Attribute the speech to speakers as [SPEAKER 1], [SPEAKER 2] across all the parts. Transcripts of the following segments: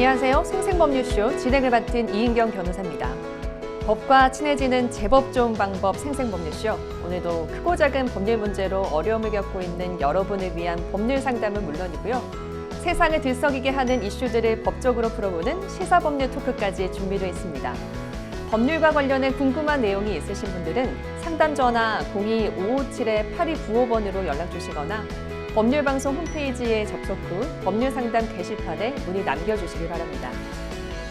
[SPEAKER 1] 안녕하세요. 생생법률쇼 진행을 맡은 이은경 변호사입니다. 법과 친해지는 제법 좋은 방법 생생법률쇼. 오늘도 크고 작은 법률 문제로 어려움을 겪고 있는 여러분을 위한 법률 상담은 물론이고요. 세상을 들썩이게 하는 이슈들을 법적으로 풀어보는 시사법률 토크까지 준비되어 있습니다. 법률과 관련해 궁금한 내용이 있으신 분들은 상담 전화 02-557-8295번으로 연락 주시거나 법률방송 홈페이지에 접속 후 법률상담 게시판에 문의 남겨주시기 바랍니다.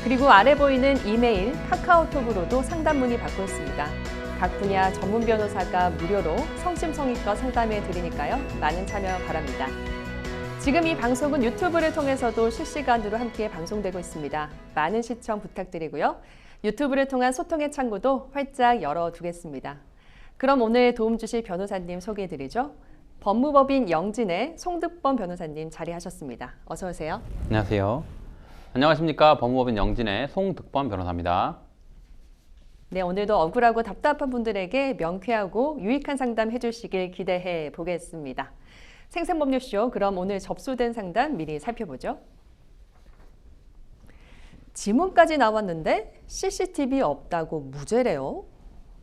[SPEAKER 1] 그리고 아래 보이는 이메일, 카카오톡으로도 상담 문의 받고 있습니다. 각 분야 전문 변호사가 무료로 성심성의껏 상담해 드리니까요. 많은 참여 바랍니다. 지금 이 방송은 유튜브를 통해서도 실시간으로 함께 방송되고 있습니다. 많은 시청 부탁드리고요. 유튜브를 통한 소통의 창구도 활짝 열어두겠습니다. 그럼 오늘 도움 주실 변호사님 소개해드리죠. 법무법인 영진의 송득범 변호사님 자리하셨습니다. 어서 오세요.
[SPEAKER 2] 안녕하세요. 안녕하십니까. 법무법인 영진의 송득범 변호사입니다.
[SPEAKER 1] 네, 오늘도 억울하고 답답한 분들에게 명쾌하고 유익한 상담 해주시길 기대해 보겠습니다. 생생법률쇼, 그럼 오늘 접수된 상담 미리 살펴보죠. 지문까지 나왔는데 CCTV 없다고 무죄래요.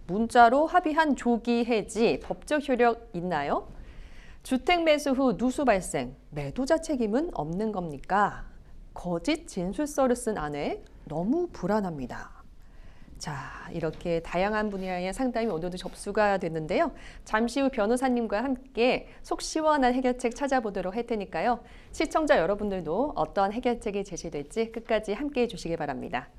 [SPEAKER 1] 문자로 합의한 조기 해지 법적 효력 있나요? 주택 매수 후 누수 발생, 매도자 책임은 없는 겁니까? 거짓 진술서를 쓴 아내, 너무 불안합니다. 자, 이렇게 다양한 분야의 상담이 오늘도 접수가 됐는데요. 잠시 후 변호사님과 함께 속 시원한 해결책 찾아보도록 할 테니까요. 시청자 여러분들도 어떤 해결책이 제시될지 끝까지 함께 해주시기 바랍니다.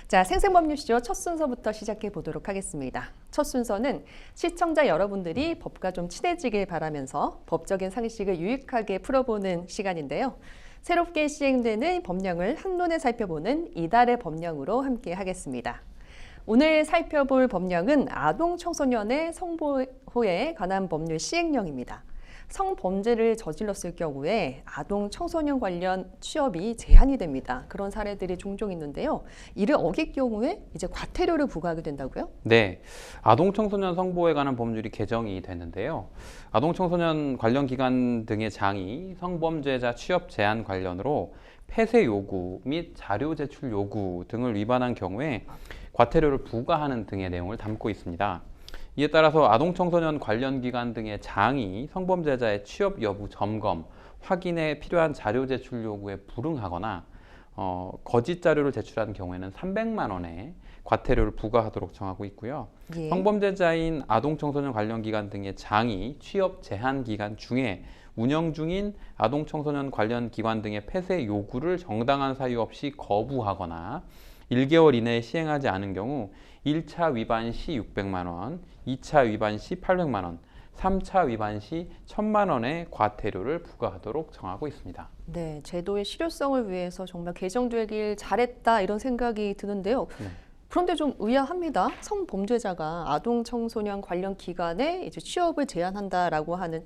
[SPEAKER 1] 자, 생생법률쇼 첫 순서부터 시작해 보도록 하겠습니다. 첫 순서는 시청자 여러분들이 법과 좀 친해지길 바라면서 법적인 상식을 유익하게 풀어보는 시간인데요. 새롭게 시행되는 법령을 한눈에 살펴보는 이달의 법령으로 함께 하겠습니다. 오늘 살펴볼 법령은 아동 청소년의 성보호에 관한 법률 시행령입니다. 성범죄를 저질렀을 경우에 아동 청소년 관련 취업이 제한이 됩니다. 그런 사례들이 종종 있는데요. 이를 어길 경우에 이제 과태료를 부과하게 된다고요?
[SPEAKER 2] 네, 아동 청소년 성보호에 관한 법률이 개정이 됐는데요. 아동 청소년 관련 기관 등의 장이 성범죄자 취업 제한 관련으로 폐쇄 요구 및 자료 제출 요구 등을 위반한 경우에 과태료를 부과하는 등의 내용을 담고 있습니다. 이에 따라서 아동 청소년 관련 기관 등의 장이 성범죄자의 취업 여부 점검, 확인에 필요한 자료 제출 요구에 불응하거나 거짓 자료를 제출한 경우에는 300만 원의 과태료를 부과하도록 정하고 있고요.
[SPEAKER 1] 예.
[SPEAKER 2] 성범죄자인 아동 청소년 관련 기관 등의 장이 취업 제한 기간 중에 운영 중인 아동 청소년 관련 기관 등의 폐쇄 요구를 정당한 사유 없이 거부하거나 1개월 이내에 시행하지 않은 경우 1차 위반 시 600만 원, 2차 위반 시 800만 원, 3차 위반 시 1000만 원의 과태료를 부과하도록 정하고 있습니다.
[SPEAKER 1] 네, 제도의 실효성을 위해서 정말 개정되길 잘했다 이런 생각이 드는데요.
[SPEAKER 2] 네.
[SPEAKER 1] 그런데 좀 의아합니다. 성범죄자가 아동 청소년 관련 기관에 이제 취업을 제한한다라고 하는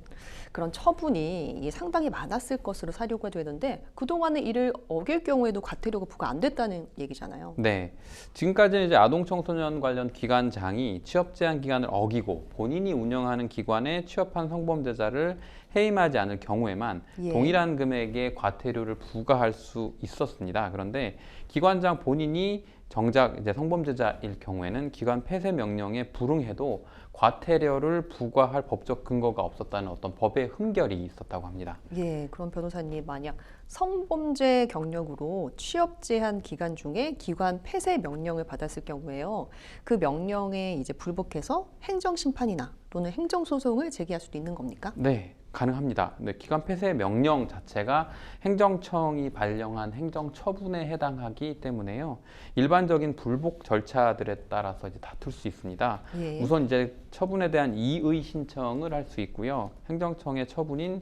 [SPEAKER 1] 그런 처분이 상당히 많았을 것으로 사료가 되는데 그동안은 이를 어길 경우에도 과태료가 부과 안 됐다는 얘기잖아요.
[SPEAKER 2] 네, 지금까지는 이제 아동 청소년 관련 기관장이 취업 제한 기간을 어기고 본인이 운영하는 기관에 취업한 성범죄자를 해임하지 않을 경우에만
[SPEAKER 1] 예.
[SPEAKER 2] 동일한 금액의 과태료를 부과할 수 있었습니다. 그런데 기관장 본인이 정작 이제 성범죄자일 경우에는 기관 폐쇄 명령에 불응해도 과태료를 부과할 법적 근거가 없었다는 어떤 법의 흠결이 있었다고 합니다.
[SPEAKER 1] 예, 그럼 변호사님 만약 성범죄 경력으로 취업 제한 기간 중에 기관 폐쇄 명령을 받았을 경우에요. 그 명령에 이제 불복해서 행정 심판이나 또는 행정 소송을 제기할 수도 있는 겁니까?
[SPEAKER 2] 네, 가능합니다. 네, 기관 폐쇄 명령 자체가 행정청이 발령한 행정 처분에 해당하기 때문에요. 일반적인 불복 절차들에 따라서 이제 다툴 수 있습니다.
[SPEAKER 1] 예.
[SPEAKER 2] 우선 이제 처분에 대한 이의 신청을 할 수 있고요. 행정청의 처분인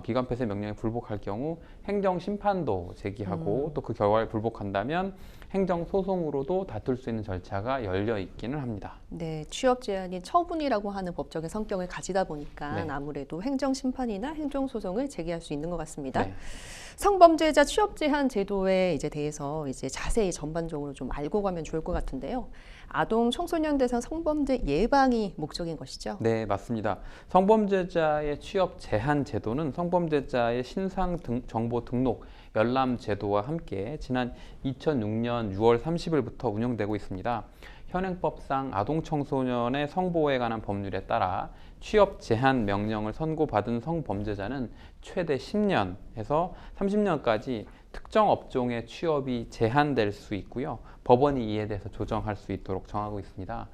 [SPEAKER 2] 기관 폐쇄 명령에 불복할 경우 행정 심판도 제기하고 또 그 결과에 불복한다면 행정 소송으로도 다툴 수 있는 절차가 열려 있기는 합니다.
[SPEAKER 1] 네, 취업 제한이 처분이라고 하는 법적인 성격을 가지다 보니까
[SPEAKER 2] 네.
[SPEAKER 1] 아무래도 행정 심판이나 행정 소송을 제기할 수 있는 것 같습니다.
[SPEAKER 2] 네.
[SPEAKER 1] 성범죄자 취업 제한 제도에 이제 대해서 이제 자세히 전반적으로 좀 알고 가면 좋을 것 같은데요. 아동 청소년 대상 성범죄 예방이 목적인 것이죠?
[SPEAKER 2] 네, 맞습니다. 성범죄자의 취업 제한 제도는 성범죄자의 신상 정보 등록 열람 제도와 함께 지난 2006년 6월 30일부터 운영되고 있습니다. 현행법상 아동청소년의 성보호에 관한 법률에 따라 취업 제한 명령을 선고받은 성범죄자는 최대 10년에서 30년까지 특정 업종의 취업이 제한될 수 있고요. 법원이 이에 대해서 조정할 수 있도록 정하고 있습니다.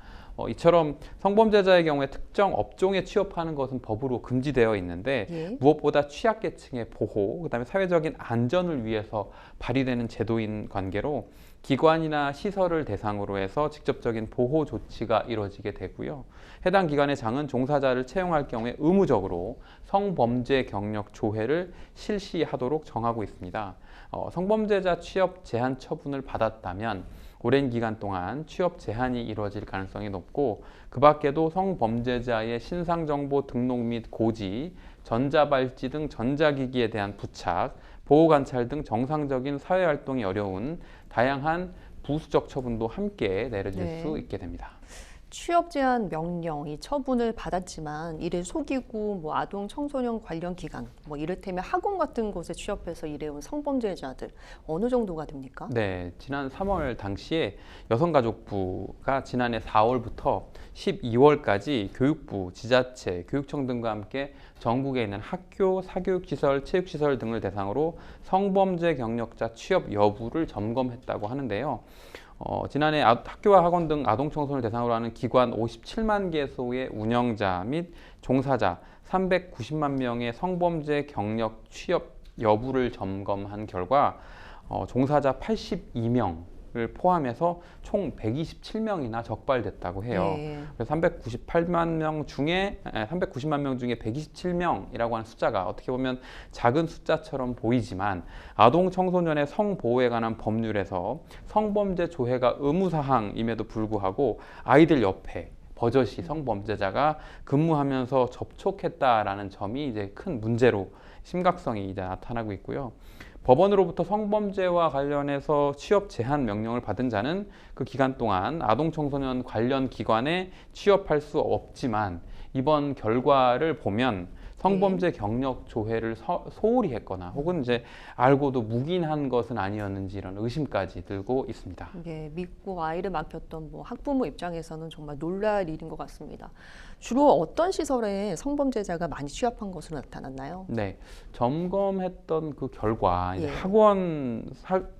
[SPEAKER 2] 이처럼 성범죄자의 경우에 특정 업종에 취업하는 것은 법으로 금지되어 있는데
[SPEAKER 1] 예.
[SPEAKER 2] 무엇보다 취약계층의 보호, 그다음에 사회적인 안전을 위해서 발휘되는 제도인 관계로 기관이나 시설을 대상으로 해서 직접적인 보호 조치가 이루어지게 되고요. 해당 기관의 장은 종사자를 채용할 경우에 의무적으로 성범죄 경력 조회를 실시하도록 정하고 있습니다. 성범죄자 취업 제한 처분을 받았다면 오랜 기간 동안 취업 제한이 이루어질 가능성이 높고, 그 밖에도 성범죄자의 신상정보 등록 및 고지, 전자발찌 등 전자기기에 대한 부착, 보호관찰 등 정상적인 사회활동이 어려운 다양한 부수적 처분도 함께 내려질
[SPEAKER 1] 네.
[SPEAKER 2] 수 있게 됩니다.
[SPEAKER 1] 취업 제한 명령 이 처분을 받았지만 이를 속이고 뭐 아동 청소년 관련 기관 뭐 이를테면 학원 같은 곳에 취업해서 일해온 성범죄자들 어느 정도가 됩니까?
[SPEAKER 2] 네, 지난 3월 당시에 여성가족부가 지난해 4월부터 12월까지 교육부, 지자체, 교육청 등과 함께 전국에 있는 학교, 사교육시설, 체육시설 등을 대상으로 성범죄 경력자 취업 여부를 점검했다고 하는데요. 지난해 학교와 학원 등 아동청소년을 대상으로 하는 기관 57만 개소의 운영자 및 종사자 390만 명의 성범죄 경력 취업 여부를 점검한 결과 종사자 82명을 포함해서 총 127명이나 적발됐다고 해요.
[SPEAKER 1] 예.
[SPEAKER 2] 그래서 390만 명 중에 127명이라고 하는 숫자가 어떻게 보면 작은 숫자처럼 보이지만 아동 청소년의 성보호에 관한 법률에서 성범죄 조회가 의무사항임에도 불구하고 아이들 옆에 버젓이 성범죄자가 근무하면서 접촉했다라는 점이 이제 큰 문제로 심각성이 이제 나타나고 있고요. 법원으로부터 성범죄와 관련해서 취업 제한 명령을 받은 자는 그 기간 동안 아동 청소년 관련 기관에 취업할 수 없지만, 이번 결과를 보면 성범죄 경력 조회를 소홀히 했거나 혹은 이제 알고도 묵인한 것은 아니었는지 이런 의심까지 들고 있습니다.
[SPEAKER 1] 예, 믿고 아이를 맡겼던 뭐 학부모 입장에서는 정말 놀랄 일인 것 같습니다. 주로 어떤 시설에 성범죄자가 많이 취업한 것으로 나타났나요?
[SPEAKER 2] 네, 점검했던 그 결과 이제
[SPEAKER 1] 예.
[SPEAKER 2] 학원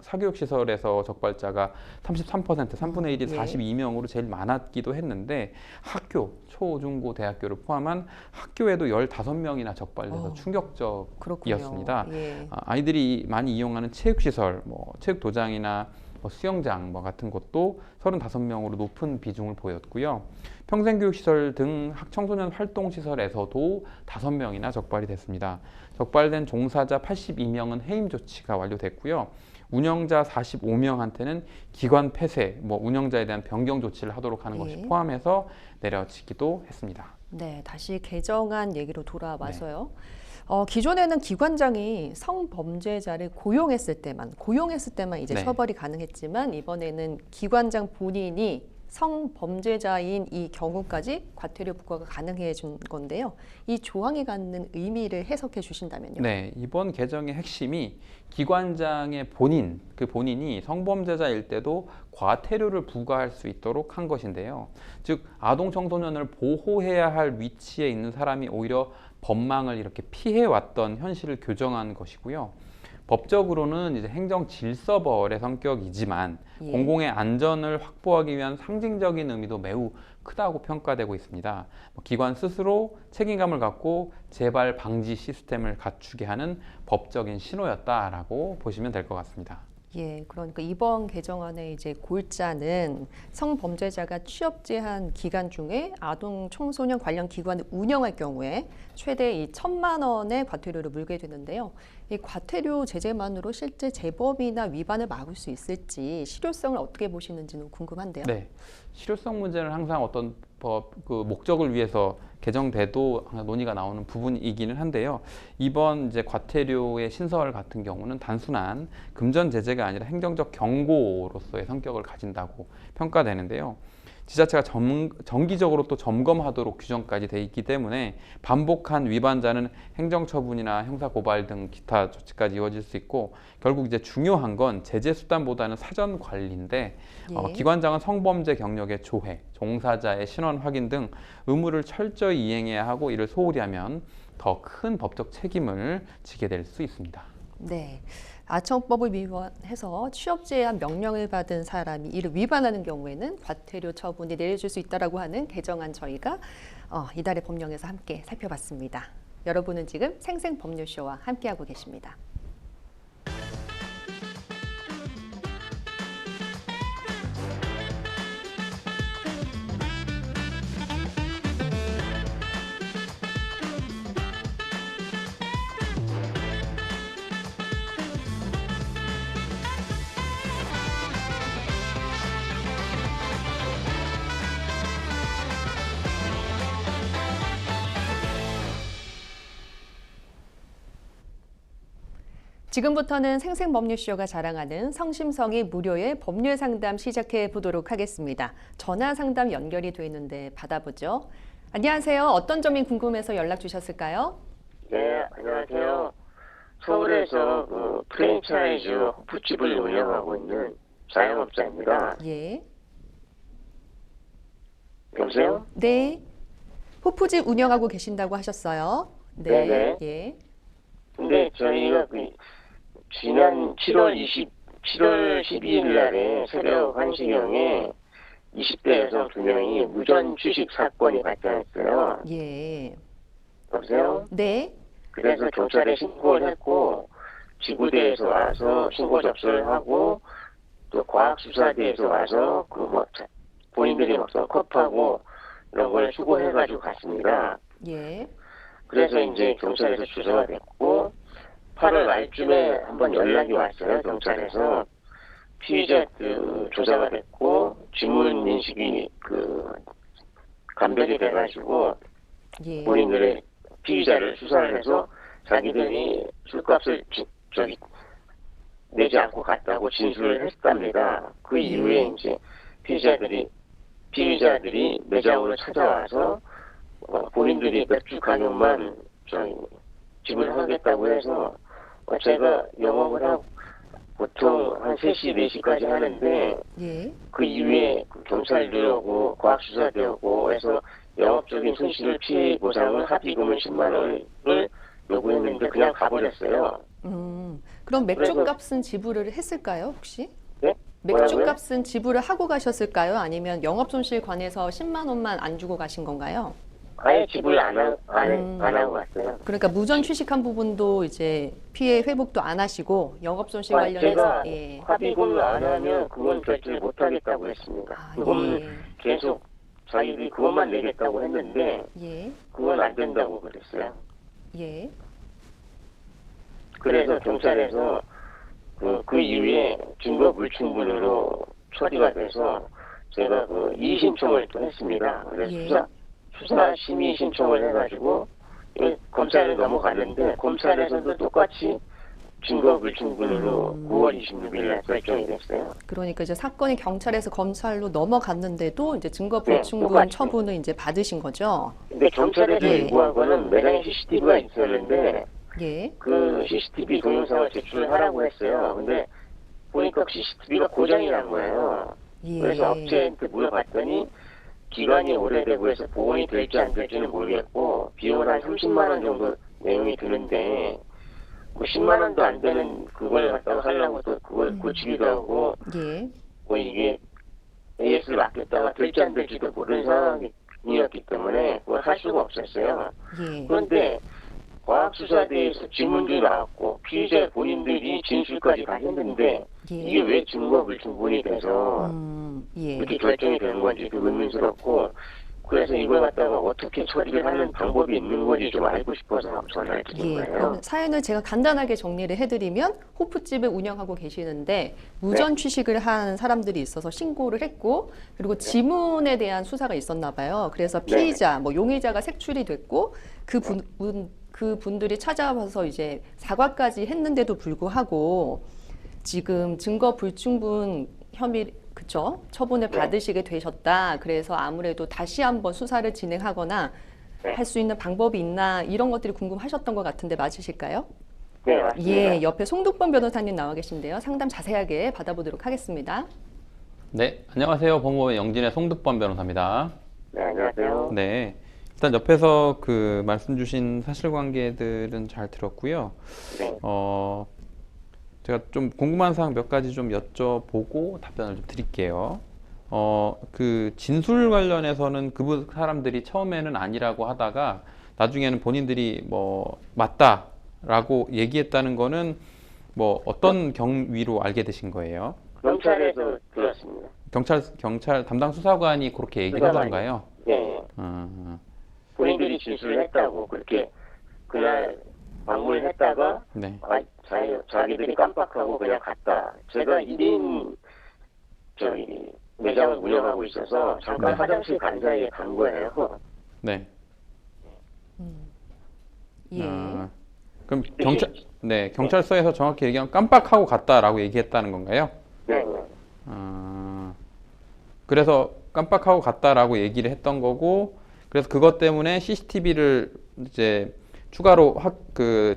[SPEAKER 2] 사교육시설에서 적발자가 33%, 3분의 1이
[SPEAKER 1] 예.
[SPEAKER 2] 42명으로 제일 많았기도 했는데, 학교, 초, 중, 고, 대학교를 포함한 학교에도 15명이나 적발돼서 충격적이었습니다.
[SPEAKER 1] 그렇군요. 예.
[SPEAKER 2] 아이들이 많이 이용하는 체육시설, 뭐 체육도장이나 뭐 수영장 뭐 같은 곳도 35명으로 높은 비중을 보였고요. 평생교육시설 등 청소년 활동시설에서도 5명이나 적발이 됐습니다. 적발된 종사자 82명은 해임 조치가 완료됐고요. 운영자 45명한테는 기관 폐쇄, 뭐 운영자에 대한 변경 조치를 하도록 하는 것이
[SPEAKER 1] 예.
[SPEAKER 2] 포함해서 내려지기도 했습니다.
[SPEAKER 1] 네, 다시 개정안 얘기로 돌아와서요. 기존에는 기관장이 성범죄자를 고용했을 때만 이제
[SPEAKER 2] 네.
[SPEAKER 1] 처벌이 가능했지만, 이번에는 기관장 본인이 성범죄자인 이 경우까지 과태료 부과가 가능해진 건데요. 이 조항이 갖는 의미를 해석해 주신다면요.
[SPEAKER 2] 네, 이번 개정의 핵심이 기관장의 본인이 성범죄자일 때도 과태료를 부과할 수 있도록 한 것인데요. 즉, 아동 청소년을 보호해야 할 위치에 있는 사람이 오히려 법망을 이렇게 피해왔던 현실을 교정한 것이고요. 법적으로는 이제 행정 질서벌의 성격이지만
[SPEAKER 1] 예.
[SPEAKER 2] 공공의 안전을 확보하기 위한 상징적인 의미도 매우 크다고 평가되고 있습니다. 기관 스스로 책임감을 갖고 재발 방지 시스템을 갖추게 하는 법적인 신호였다라고 보시면 될 것 같습니다.
[SPEAKER 1] 예, 그러니까 이번 개정안의 이제 골자는 성범죄자가 취업 제한 기간 중에 아동 청소년 관련 기관을 운영할 경우에 최대 1,000만 원의 과태료를 물게 되는데요. 이 과태료 제재만으로 실제 재범이나 위반을 막을 수 있을지 실효성을 어떻게 보시는지는 궁금한데요.
[SPEAKER 2] 네, 실효성 문제는 항상 어떤 그 목적을 위해서 개정돼도 논의가 나오는 부분이기는 한데요. 이번 이제 과태료의 신설 같은 경우는 단순한 금전 제재가 아니라 행정적 경고로서의 성격을 가진다고 평가되는데요. 지자체가 정기적으로 또 점검하도록 규정까지 돼 있기 때문에 반복한 위반자는 행정처분이나 형사고발 등 기타 조치까지 이어질 수 있고, 결국 이제 중요한 건 제재 수단보다는 사전 관리인데
[SPEAKER 1] 예.
[SPEAKER 2] 기관장은 성범죄 경력의 조회, 종사자의 신원 확인 등 의무를 철저히 이행해야 하고, 이를 소홀히 하면 더 큰 법적 책임을 지게 될 수 있습니다.
[SPEAKER 1] 네. 아청법을 위반해서 취업 제한 명령을 받은 사람이 이를 위반하는 경우에는 과태료 처분이 내려질 수 있다라고 하는 개정안 저희가 이달의 법령에서 함께 살펴봤습니다. 여러분은 지금 생생법률쇼와 함께하고 계십니다. 지금부터는 생생법률쇼가 자랑하는 성심성의 무료의 법률 상담 시작해 보도록 하겠습니다. 전화 상담 연결이 돼 있는데 받아보죠. 안녕하세요. 어떤 점이 궁금해서 연락 주셨을까요?
[SPEAKER 3] 네, 안녕하세요. 서울에서 프랜차이즈 호프집을 운영하고 있는 자영업자입니다.
[SPEAKER 1] 예.
[SPEAKER 3] 여보세요?
[SPEAKER 1] 네. 호프집 운영하고 계신다고 하셨어요. 네.
[SPEAKER 3] 네네.
[SPEAKER 1] 예.
[SPEAKER 3] 근데 저희가 지난 7월 12일 날에 새벽 1시경에 20대 여성 2명이 무전 취식 사건이 발생했어요.
[SPEAKER 1] 예.
[SPEAKER 3] 여보세요?
[SPEAKER 1] 네.
[SPEAKER 3] 그래서 경찰에 신고를 했고, 지구대에서 와서 신고 접수를 하고, 또 과학수사대에서 와서 본인들이 막 컵하고 이런 걸 수고해가지고 갔습니다.
[SPEAKER 1] 예.
[SPEAKER 3] 그래서 이제 경찰에서 조사가 됐고, 8월 말쯤에 한번 연락이 왔어요. 경찰에서 피의자 조사가 됐고, 지문 인식이 감별이 돼가지고
[SPEAKER 1] 예.
[SPEAKER 3] 본인들의 피의자를 수사를 해서 자기들이 술값을 내지 않고 갔다고 진술을 했답니다. 그 이후에 이제 피의자들이 매장으로 찾아와서 본인들이 맥주 가격만 지불하겠다고 해서 제가 영업을 하고 보통 한 3시, 4시까지 하는데
[SPEAKER 1] 예.
[SPEAKER 3] 그 이후에 경찰들하고 과학수사대하고 해서 영업적인 손실을 피해 보상을 합의금을 10만 원을 요구했는데 그냥 가버렸어요.
[SPEAKER 1] 그럼
[SPEAKER 3] 그래서-
[SPEAKER 1] 맥주값은 지불을 했을까요, 혹시?
[SPEAKER 3] 네? 뭐라고요?
[SPEAKER 1] 맥주값은 지불을 하고 가셨을까요? 아니면 영업손실 관해서 10만 원만 안 주고 가신 건가요?
[SPEAKER 3] 아예 지불 안 하고 갔어요.
[SPEAKER 1] 그러니까 무전 취식한 부분도 이제 피해 회복도 안 하시고 영업손실
[SPEAKER 3] 제가
[SPEAKER 1] 관련해서 예.
[SPEAKER 3] 합의금을 안 하면 그건 결제를 못 하겠다고 했습니다.
[SPEAKER 1] 아,
[SPEAKER 3] 그건
[SPEAKER 1] 예.
[SPEAKER 3] 계속 자기들이 그것만 내겠다고 했는데
[SPEAKER 1] 예.
[SPEAKER 3] 그건 안 된다고 그랬어요.
[SPEAKER 1] 예.
[SPEAKER 3] 그래서 경찰에서 그 이후에 증거 불충분으로 처리가 돼서 제가 이의 신청을 또 했습니다. 그래서
[SPEAKER 1] 예.
[SPEAKER 3] 수사 심의 신청을 해가지고 검찰에 넘어갔는데 검찰에서도 똑같이 증거 불충분으로 9월 26일 날 결정이 됐어요.
[SPEAKER 1] 그러니까 이제 사건이 경찰에서 검찰로 넘어갔는데도 이제 증거
[SPEAKER 3] 네,
[SPEAKER 1] 불충분
[SPEAKER 3] 똑같이.
[SPEAKER 1] 처분을 이제 받으신 거죠?
[SPEAKER 3] 근데 경찰에서
[SPEAKER 1] 예.
[SPEAKER 3] 요구한 거는 매장에 CCTV가 있었는데
[SPEAKER 1] 예.
[SPEAKER 3] 그 CCTV 동영상을 제출하라고 했어요. 근데 보니까 CCTV가 고장이 난 거예요.
[SPEAKER 1] 예.
[SPEAKER 3] 그래서 업체한테 물어봤더니 기간이 오래되고 해서 복원이 될지 안 될지는 모르겠고 비용은 한 30만 원 정도 내용이 드는데 10만 원도 안 되는 그걸 갖다가 하려고 또 그걸 고치기도 하고
[SPEAKER 1] 예.
[SPEAKER 3] 이게 AS를 맡겼다가 될지 안 될지도 모르는 상황이었기 때문에 그걸 할 수가 없었어요.
[SPEAKER 1] 예.
[SPEAKER 3] 그런데 과학수사대에서 지문도 나왔고 피의자 본인들이 진술까지 다 했는데 이게
[SPEAKER 1] 예.
[SPEAKER 3] 왜 증거 불충분이 돼서
[SPEAKER 1] 예.
[SPEAKER 3] 이렇게 결정이 되는 건지 의문스럽고 그래서 이걸 갖다가 어떻게 처리를 하는 방법이 있는 건지 좀 알고 싶어서 전화를 드린
[SPEAKER 1] 예,
[SPEAKER 3] 거예요.
[SPEAKER 1] 그럼 사연을 제가 간단하게 정리를 해드리면 호프집을 운영하고 계시는데 무전 취식을 한 사람들이 있어서 신고를 했고 그리고 지문에 대한 수사가 있었나 봐요. 그래서 피의자, 뭐 용의자가 색출이 됐고 그분들이 찾아와서 이제 사과까지 했는데도 불구하고 지금 증거 불충분 혐의 그쵸? 처분을
[SPEAKER 3] 네.
[SPEAKER 1] 받으시게 되셨다. 그래서 아무래도 다시 한번 수사를 진행하거나
[SPEAKER 3] 네.
[SPEAKER 1] 할 수 있는 방법이 있나 이런 것들이 궁금하셨던 것 같은데 맞으실까요?
[SPEAKER 3] 네, 맞습니다.
[SPEAKER 1] 예, 옆에 송득범 변호사님 나와 계신데요. 상담 자세하게 받아보도록 하겠습니다.
[SPEAKER 2] 네, 안녕하세요. 법무법인 영진의 송득범 변호사입니다.
[SPEAKER 3] 네, 안녕하세요.
[SPEAKER 2] 네, 일단 옆에서 그 말씀 주신 사실관계들은 잘 들었고요.
[SPEAKER 3] 네.
[SPEAKER 2] 제가 좀 궁금한 사항 몇 가지 좀 여쭤보고 답변을 좀 드릴게요. 그 진술 관련해서는 그 사람들이 처음에는 아니라고 하다가 나중에는 본인들이 뭐 맞다라고 얘기했다는 거는 뭐 어떤 경위로 알게 되신 거예요?
[SPEAKER 3] 경찰에서 들었습니다.
[SPEAKER 2] 경찰 담당 수사관이 그렇게 얘기를
[SPEAKER 3] 수사관이.
[SPEAKER 2] 하던가요?
[SPEAKER 3] 네. 본인들이 진술을 했다고 그렇게 그날 방문을 했다가
[SPEAKER 2] 네.
[SPEAKER 3] 자기들이 깜빡하고 그냥 갔다. 제가 1인 매장을 운영하고 있어서 잠깐
[SPEAKER 2] 네.
[SPEAKER 3] 화장실 간 사이에 간 거예요.
[SPEAKER 2] 네.
[SPEAKER 1] 예.
[SPEAKER 2] 그럼 경찰서에서 정확히 얘기하면 깜빡하고 갔다라고 얘기했다는 건가요?
[SPEAKER 3] 네.
[SPEAKER 2] 그래서 깜빡하고 갔다라고 얘기를 했던 거고, 그래서 그것 때문에 CCTV를 이제 추가로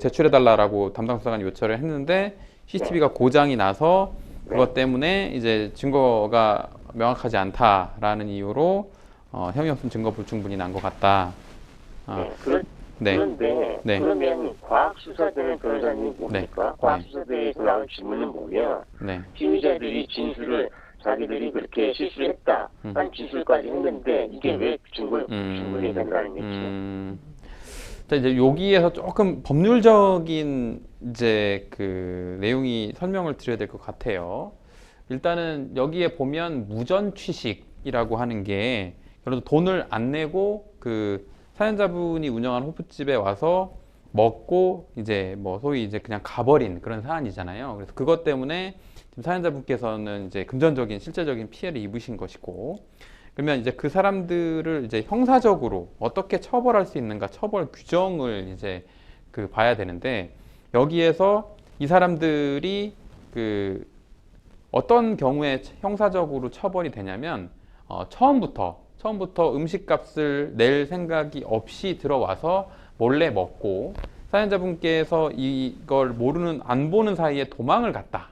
[SPEAKER 2] 제출해달라고 담당 수사관이 요청을 했는데 CCTV가 고장이 나서 그것 때문에 이제 증거가 명확하지 않다라는 이유로 혐의없음 증거 불충분이 난 것 같다. 네.
[SPEAKER 3] 그런데
[SPEAKER 2] 네.
[SPEAKER 3] 그러면 과학수사대는 변호사님 뭡니까?
[SPEAKER 2] 네.
[SPEAKER 3] 과학수사대에서 나온 질문은 뭐냐?
[SPEAKER 2] 네.
[SPEAKER 3] 피의자들이 진술을 자기들이 그렇게 실수했다 한 진술까지 했는데 이게 왜 증거 불충분이 된다는 얘기죠?
[SPEAKER 2] 자, 이제 여기에서 조금 법률적인 이제 그 내용이 설명을 드려야 될 것 같아요. 일단은 여기에 보면 무전 취식이라고 하는 게 그래도 돈을 안 내고 그 사연자분이 운영한 호프집에 와서 먹고 이제 뭐 소위 이제 그냥 가버린 그런 사안이잖아요. 그래서 그것 때문에 지금 사연자분께서는 이제 금전적인 실제적인 피해를 입으신 것이고, 그러면 이제 그 사람들을 이제 형사적으로 어떻게 처벌할 수 있는가 처벌 규정을 이제 그 봐야 되는데, 여기에서 이 사람들이 그 어떤 경우에 형사적으로 처벌이 되냐면 처음부터 음식값을 낼 생각이 없이 들어와서 몰래 먹고 사연자분께서 이걸 안 보는 사이에 도망을 갔다.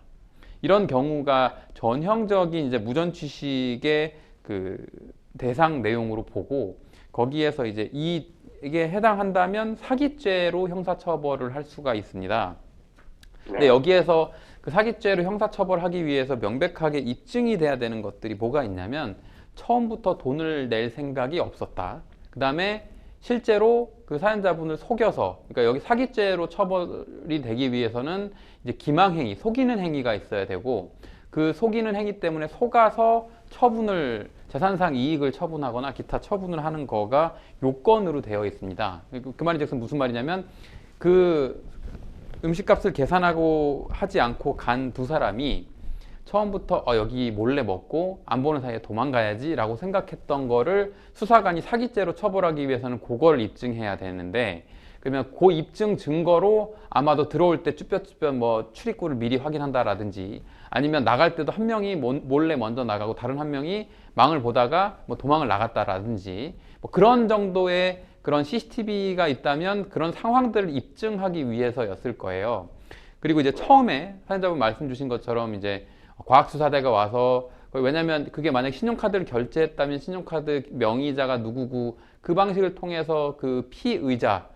[SPEAKER 2] 이런 경우가 전형적인 이제 무전 취식의 그 대상 내용으로 보고, 거기에서 이제 이게 해당한다면 사기죄로 형사처벌을 할 수가 있습니다. 근데 여기에서 그 사기죄로 형사처벌하기 위해서 명백하게 입증이 돼야 되는 것들이 뭐가 있냐면, 처음부터 돈을 낼 생각이 없었다. 그 다음에 실제로 그 사연자분을 속여서, 그러니까 여기 사기죄로 처벌이 되기 위해서는 이제 기망행위, 속이는 행위가 있어야 되고, 그 속이는 행위 때문에 속아서 재산상 이익을 처분하거나 기타 처분을 하는 거가 요건으로 되어 있습니다. 그 말이 즉슨 무슨 말이냐면, 그 음식값을 계산하고 하지 않고 간 두 사람이 처음부터 여기 몰래 먹고 안 보는 사이에 도망가야지 라고 생각했던 거를 수사관이 사기죄로 처벌하기 위해서는 그걸 입증해야 되는데, 그러면 그 입증 증거로 아마도 들어올 때 쭈뼛쭈뼛 뭐 출입구를 미리 확인한다라든지, 아니면 나갈 때도 한 명이 몰래 먼저 나가고 다른 한 명이 망을 보다가 뭐 도망을 나갔다라든지, 뭐 그런 정도의 그런 CCTV가 있다면 그런 상황들을 입증하기 위해서였을 거예요. 그리고 이제 처음에 사연자분 말씀 주신 것처럼 이제 과학수사대가 와서, 왜냐면 그게 만약 신용카드를 결제했다면 신용카드 명의자가 누구고 그 방식을 통해서 그 피의자,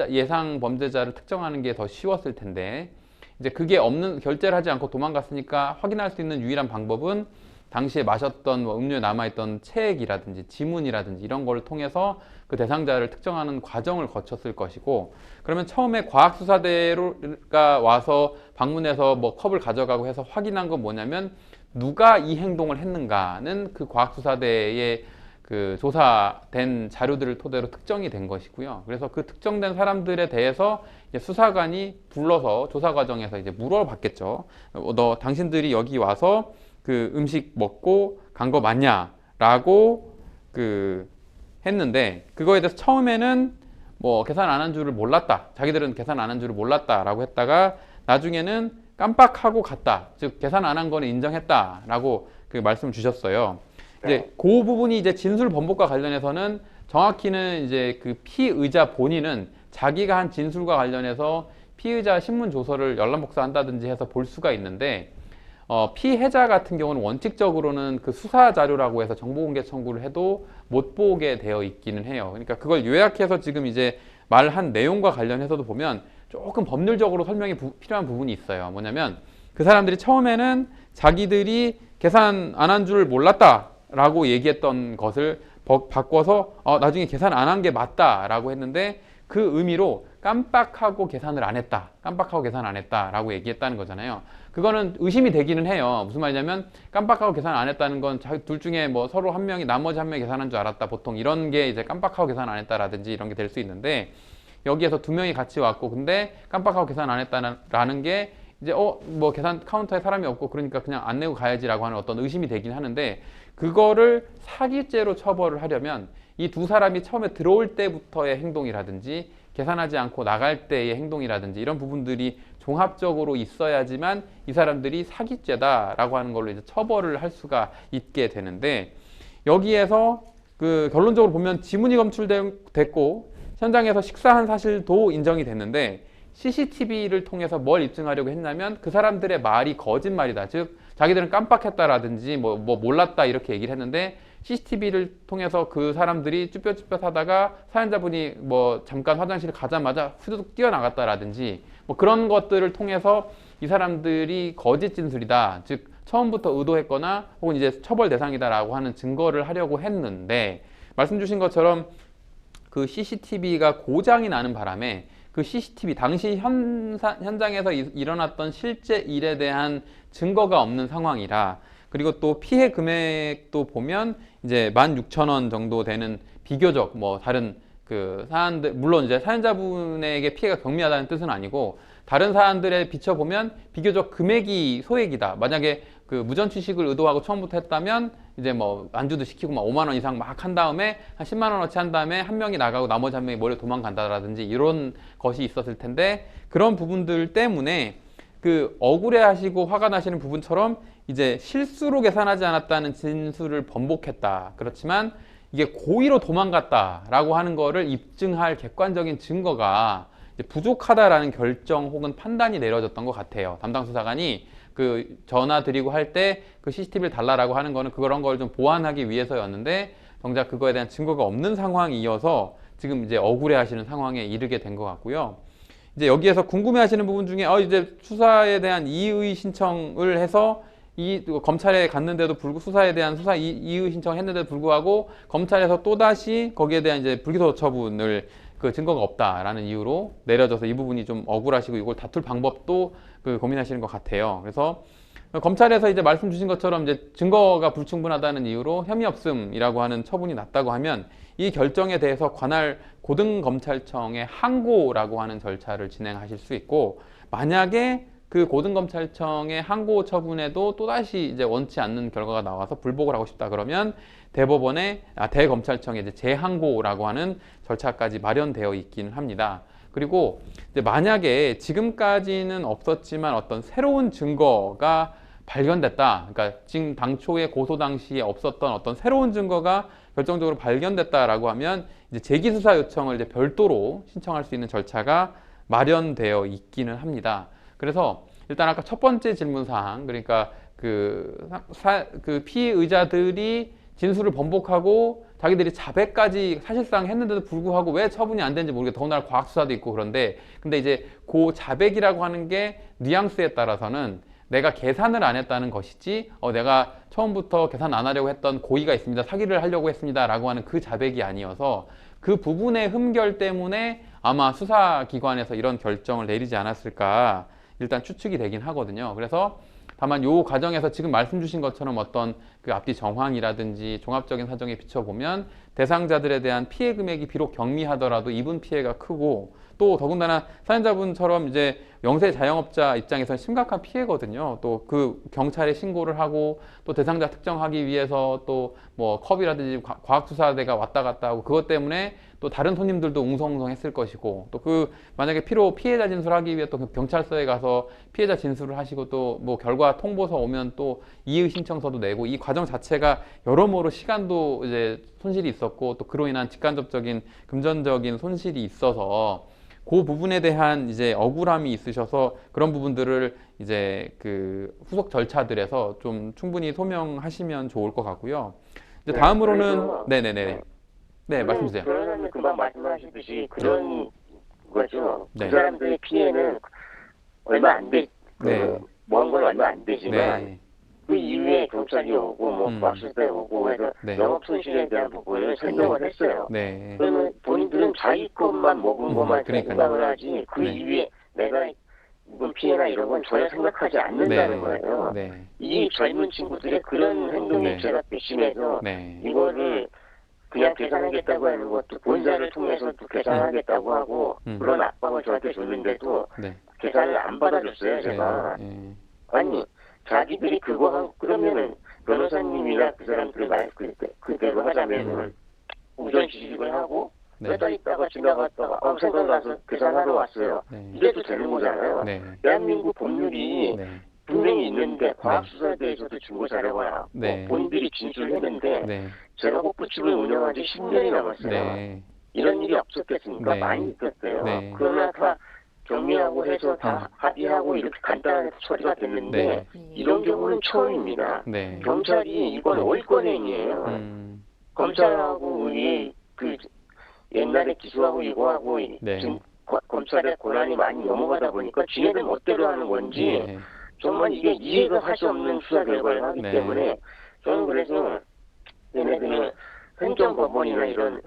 [SPEAKER 2] 예상 범죄자를 특정하는 게 더 쉬웠을 텐데, 이제 그게 결제를 하지 않고 도망갔으니까 확인할 수 있는 유일한 방법은 당시에 마셨던 뭐 음료에 남아있던 체액이라든지 지문이라든지 이런 걸 통해서 그 대상자를 특정하는 과정을 거쳤을 것이고, 그러면 처음에 과학수사대가 와서 방문해서 뭐 컵을 가져가고 해서 확인한 건 뭐냐면, 누가 이 행동을 했는가는 그 과학수사대의 그 조사된 자료들을 토대로 특정이 된 것이고요. 그래서 그 특정된 사람들에 대해서 이제 수사관이 불러서 조사 과정에서 이제 물어봤겠죠. 너 당신들이 여기 와서 그 음식 먹고 간 거 맞냐라고 했는데, 그거에 대해서 처음에는 뭐 계산 안 한 줄을 몰랐다, 자기들은 계산 안 한 줄을 몰랐다라고 했다가 나중에는 깜빡하고 갔다. 즉 계산 안 한 거는 인정했다라고 그 말씀을 주셨어요. 이제
[SPEAKER 3] 네.
[SPEAKER 2] 그 부분이 이제 진술 번복과 관련해서는 정확히는 이제 그 피의자 본인은 자기가 한 진술과 관련해서 피의자 신문 조서를 열람 복사한다든지 해서 볼 수가 있는데 피해자 같은 경우는 원칙적으로는 그 수사 자료라고 해서 정보공개 청구를 해도 못 보게 되어 있기는 해요. 그러니까 그걸 요약해서 지금 이제 말한 내용과 관련해서도 보면 조금 법률적으로 설명이 필요한 부분이 있어요. 뭐냐면 그 사람들이 처음에는 자기들이 계산 안 한 줄 몰랐다라고 얘기했던 것을 바꿔서 나중에 계산 안 한 게 맞다라고 했는데 그 의미로 깜빡하고 계산을 안 했다. 깜빡하고 계산 안 했다라고 얘기했다는 거잖아요. 그거는 의심이 되기는 해요. 무슨 말이냐면 깜빡하고 계산 안 했다는 건 둘 중에 뭐 서로 한 명이 나머지 한 명이 계산한 줄 알았다. 보통 이런 게 이제 깜빡하고 계산 안 했다라든지 이런 게 될 수 있는데 여기에서 두 명이 같이 왔고 근데 깜빡하고 계산 안 했다라는 게 이제 뭐 계산 카운터에 사람이 없고 그러니까 그냥 안 내고 가야지라고 하는 어떤 의심이 되긴 하는데 그거를 사기죄로 처벌을 하려면 이 두 사람이 처음에 들어올 때부터의 행동이라든지 계산하지 않고 나갈 때의 행동이라든지 이런 부분들이 종합적으로 있어야지만 이 사람들이 사기죄다라고 하는 걸로 이제 처벌을 할 수가 있게 되는데 여기에서 그 결론적으로 보면 지문이 검출됐고 현장에서 식사한 사실도 인정이 됐는데 CCTV를 통해서 뭘 입증하려고 했냐면 그 사람들의 말이 거짓말이다. 즉 자기들은 깜빡했다라든지 뭐 몰랐다 이렇게 얘기를 했는데 CCTV를 통해서 그 사람들이 쭈뼛쭈뼛 하다가 사연자분이 뭐 잠깐 화장실 가자마자 후두둑 뛰어나갔다라든지 뭐 그런 것들을 통해서 이 사람들이 거짓 진술이다. 즉 처음부터 의도했거나 혹은 이제 처벌 대상이다라고 하는 증거를 하려고 했는데 말씀 주신 것처럼 그 CCTV가 고장이 나는 바람에 그 CCTV 당시 현장에서 일어났던 실제 일에 대한 증거가 없는 상황이라 그리고 또 피해 금액도 보면 이제 16,000원 정도 되는 비교적 뭐 다른 그 사안들 물론 이제 사연자분에게 피해가 경미하다는 뜻은 아니고 다른 사안들에 비춰보면 비교적 금액이 소액이다. 만약에 그 무전 취식을 의도하고 처음부터 했다면 이제 뭐 안주도 시키고 막 5만 원 이상 막 한 다음에 한 10만 원어치 한 다음에 한 명이 나가고 나머지 한 명이 몰래 도망간다라든지 이런 것이 있었을 텐데 그런 부분들 때문에 그 억울해하시고 화가 나시는 부분처럼 이제 실수로 계산하지 않았다는 진술을 번복했다. 그렇지만 이게 고의로 도망갔다라고 하는 거를 입증할 객관적인 증거가 이제 부족하다라는 결정 혹은 판단이 내려졌던 것 같아요. 담당 수사관이 그 전화 드리고 할 때 그 CCTV를 달라라고 하는 거는 그런 걸 좀 보완하기 위해서였는데 정작 그거에 대한 증거가 없는 상황이어서 지금 이제 억울해하시는 상황에 이르게 된 것 같고요. 이제 여기에서 궁금해하시는 부분 중에 이제 수사에 대한 이의 신청을 해서 검찰에 갔는데도 불구하고 수사에 대한 이의 신청을 했는데도 불구하고 검찰에서 또 다시 거기에 대한 이제 불기소 처분을 그 증거가 없다라는 이유로 내려져서 이 부분이 좀 억울하시고 이걸 다툴 방법도 그 고민하시는 것 같아요. 그래서 검찰에서 이제 말씀 주신 것처럼 이제 증거가 불충분하다는 이유로 혐의 없음이라고 하는 처분이 났다고 하면 이 결정에 대해서 관할 고등검찰청에 항고라고 하는 절차를 진행하실 수 있고 만약에 그 고등검찰청의 항고 처분에도 또다시 이제 원치 않는 결과가 나와서 불복을 하고 싶다 그러면 대검찰청에 이제 재항고라고 하는 절차까지 마련되어 있기는 합니다. 그리고 이제 만약에 지금까지는 없었지만 어떤 새로운 증거가 발견됐다. 그러니까 지금 당초에 고소 당시에 없었던 어떤 새로운 증거가 결정적으로 발견됐다라고 하면 이제 재기수사 요청을 이제 별도로 신청할 수 있는 절차가 마련되어 있기는 합니다. 그래서 일단 아까 첫 번째 질문 사항, 그러니까 그 피의자들이 진술을 번복하고 자기들이 자백까지 사실상 했는데도 불구하고 왜 처분이 안 되는지 모르겠다. 더군다나 과학수사도 있고 그런데 근데 이제 그 자백이라고 하는 게 뉘앙스에 따라서는 내가 계산을 안 했다는 것이지 내가 처음부터 계산 안 하려고 했던 고의가 있습니다. 사기를 하려고 했습니다. 라고 하는 그 자백이 아니어서 그 부분의 흠결 때문에 아마 수사기관에서 이런 결정을 내리지 않았을까 일단 추측이 되긴 하거든요. 그래서 다만 요 과정에서 지금 말씀 주신 것처럼 어떤 그 앞뒤 정황이라든지 종합적인 사정에 비춰보면 대상자들에 대한 피해 금액이 비록 경미하더라도 입은 피해가 크고 또 더군다나 사연자분처럼 이제 영세 자영업자 입장에서는 심각한 피해거든요. 또 그 경찰에 신고를 하고 또 대상자 특정하기 위해서 또 뭐 컵이라든지 과학수사대가 왔다 갔다 하고 그것 때문에 또 다른 손님들도 웅성웅성했을 것이고 또 그 만약에 피해자 진술하기 위해 또 그 경찰서에 가서 피해자 진술을 하시고 또 뭐 결과 통보서 오면 또 이의 신청서도 내고 이 과정 자체가 여러모로 시간도 이제 손실이 있었고 또 그로 인한 직간접적인 금전적인 손실이 있어서 그 부분에 대한 이제 억울함이 있으셔서 그런 부분들을 이제 그 후속 절차들에서 좀 충분히 소명하시면 좋을 것 같고요. 이제 다음으로는 네네네. 네, 말씀 주세요.
[SPEAKER 3] 변호사님 금방 말씀하셨듯이 그런 거죠.
[SPEAKER 2] 네.
[SPEAKER 3] 그 사람들의 피해는 얼마 안 돼,
[SPEAKER 2] 네.
[SPEAKER 3] 먼 건 얼마 안 되지만
[SPEAKER 2] 네.
[SPEAKER 3] 그 이후에 경찰이 오고 뭐 구학수사에 오고 해서
[SPEAKER 2] 네.
[SPEAKER 3] 영업 손실에 대한 부분을 설명을 했어요.
[SPEAKER 2] 네.
[SPEAKER 3] 그러면 본인들은 자기 것만 먹은 것만
[SPEAKER 2] 그러니까요.
[SPEAKER 3] 생각을 하지 그
[SPEAKER 2] 네.
[SPEAKER 3] 이후에 내가 입은 피해나 이런 건 전혀 생각하지 않는다는 거예요.
[SPEAKER 2] 네.
[SPEAKER 3] 이 젊은 친구들의 그런 행동이
[SPEAKER 2] 네.
[SPEAKER 3] 제가 괘씸해서
[SPEAKER 2] 네.
[SPEAKER 3] 이거를 그냥 계산하겠다고 하는 것도 본사를 통해서 또 계산하겠다고 하고 그런 압박을 저한테 줬는데도
[SPEAKER 2] 네.
[SPEAKER 3] 계산을 안 받아줬어요, 제가.
[SPEAKER 2] 네.
[SPEAKER 3] 아니, 자기들이 그거 하고 그러면은 변호사님이나 그 사람들이 그대로 하자면은 우선 지식을 하고
[SPEAKER 2] 네.
[SPEAKER 3] 빼다 있다가 지나갔다가 생각나서 계산하러 왔어요.
[SPEAKER 2] 네.
[SPEAKER 3] 이래도 되는 거잖아요.
[SPEAKER 2] 네.
[SPEAKER 3] 대한민국 법률이
[SPEAKER 2] 네.
[SPEAKER 3] 분명히 있는데 과학수사에 대해서도 증거 자료가 나왔고
[SPEAKER 2] 네.
[SPEAKER 3] 본인들이 진술했는데
[SPEAKER 2] 네.
[SPEAKER 3] 제가 호프집을 운영한 지 10년이 남았어요.
[SPEAKER 2] 네.
[SPEAKER 3] 이런 일이 없었겠습니까?
[SPEAKER 2] 네.
[SPEAKER 3] 많이 있었어요.
[SPEAKER 2] 네.
[SPEAKER 3] 그러나 다 정리하고 해서 다 합의하고 이렇게 간단하게 처리가 됐는데
[SPEAKER 2] 네.
[SPEAKER 3] 이런 경우는 처음입니다.
[SPEAKER 2] 네.
[SPEAKER 3] 경찰이 이건 월권행위예요. 검찰하고 그 옛날에 기소하고 이거하고
[SPEAKER 2] 네.
[SPEAKER 3] 지금 검찰의 권한이 많이 넘어가다 보니까 지네들 멋대로 하는 건지
[SPEAKER 2] 네.
[SPEAKER 3] 정말 이게 이해가 할 수 없는 수사 결과를 하기
[SPEAKER 2] 네.
[SPEAKER 3] 때문에 저는 그래서 얘네들은 행정법원이나 이런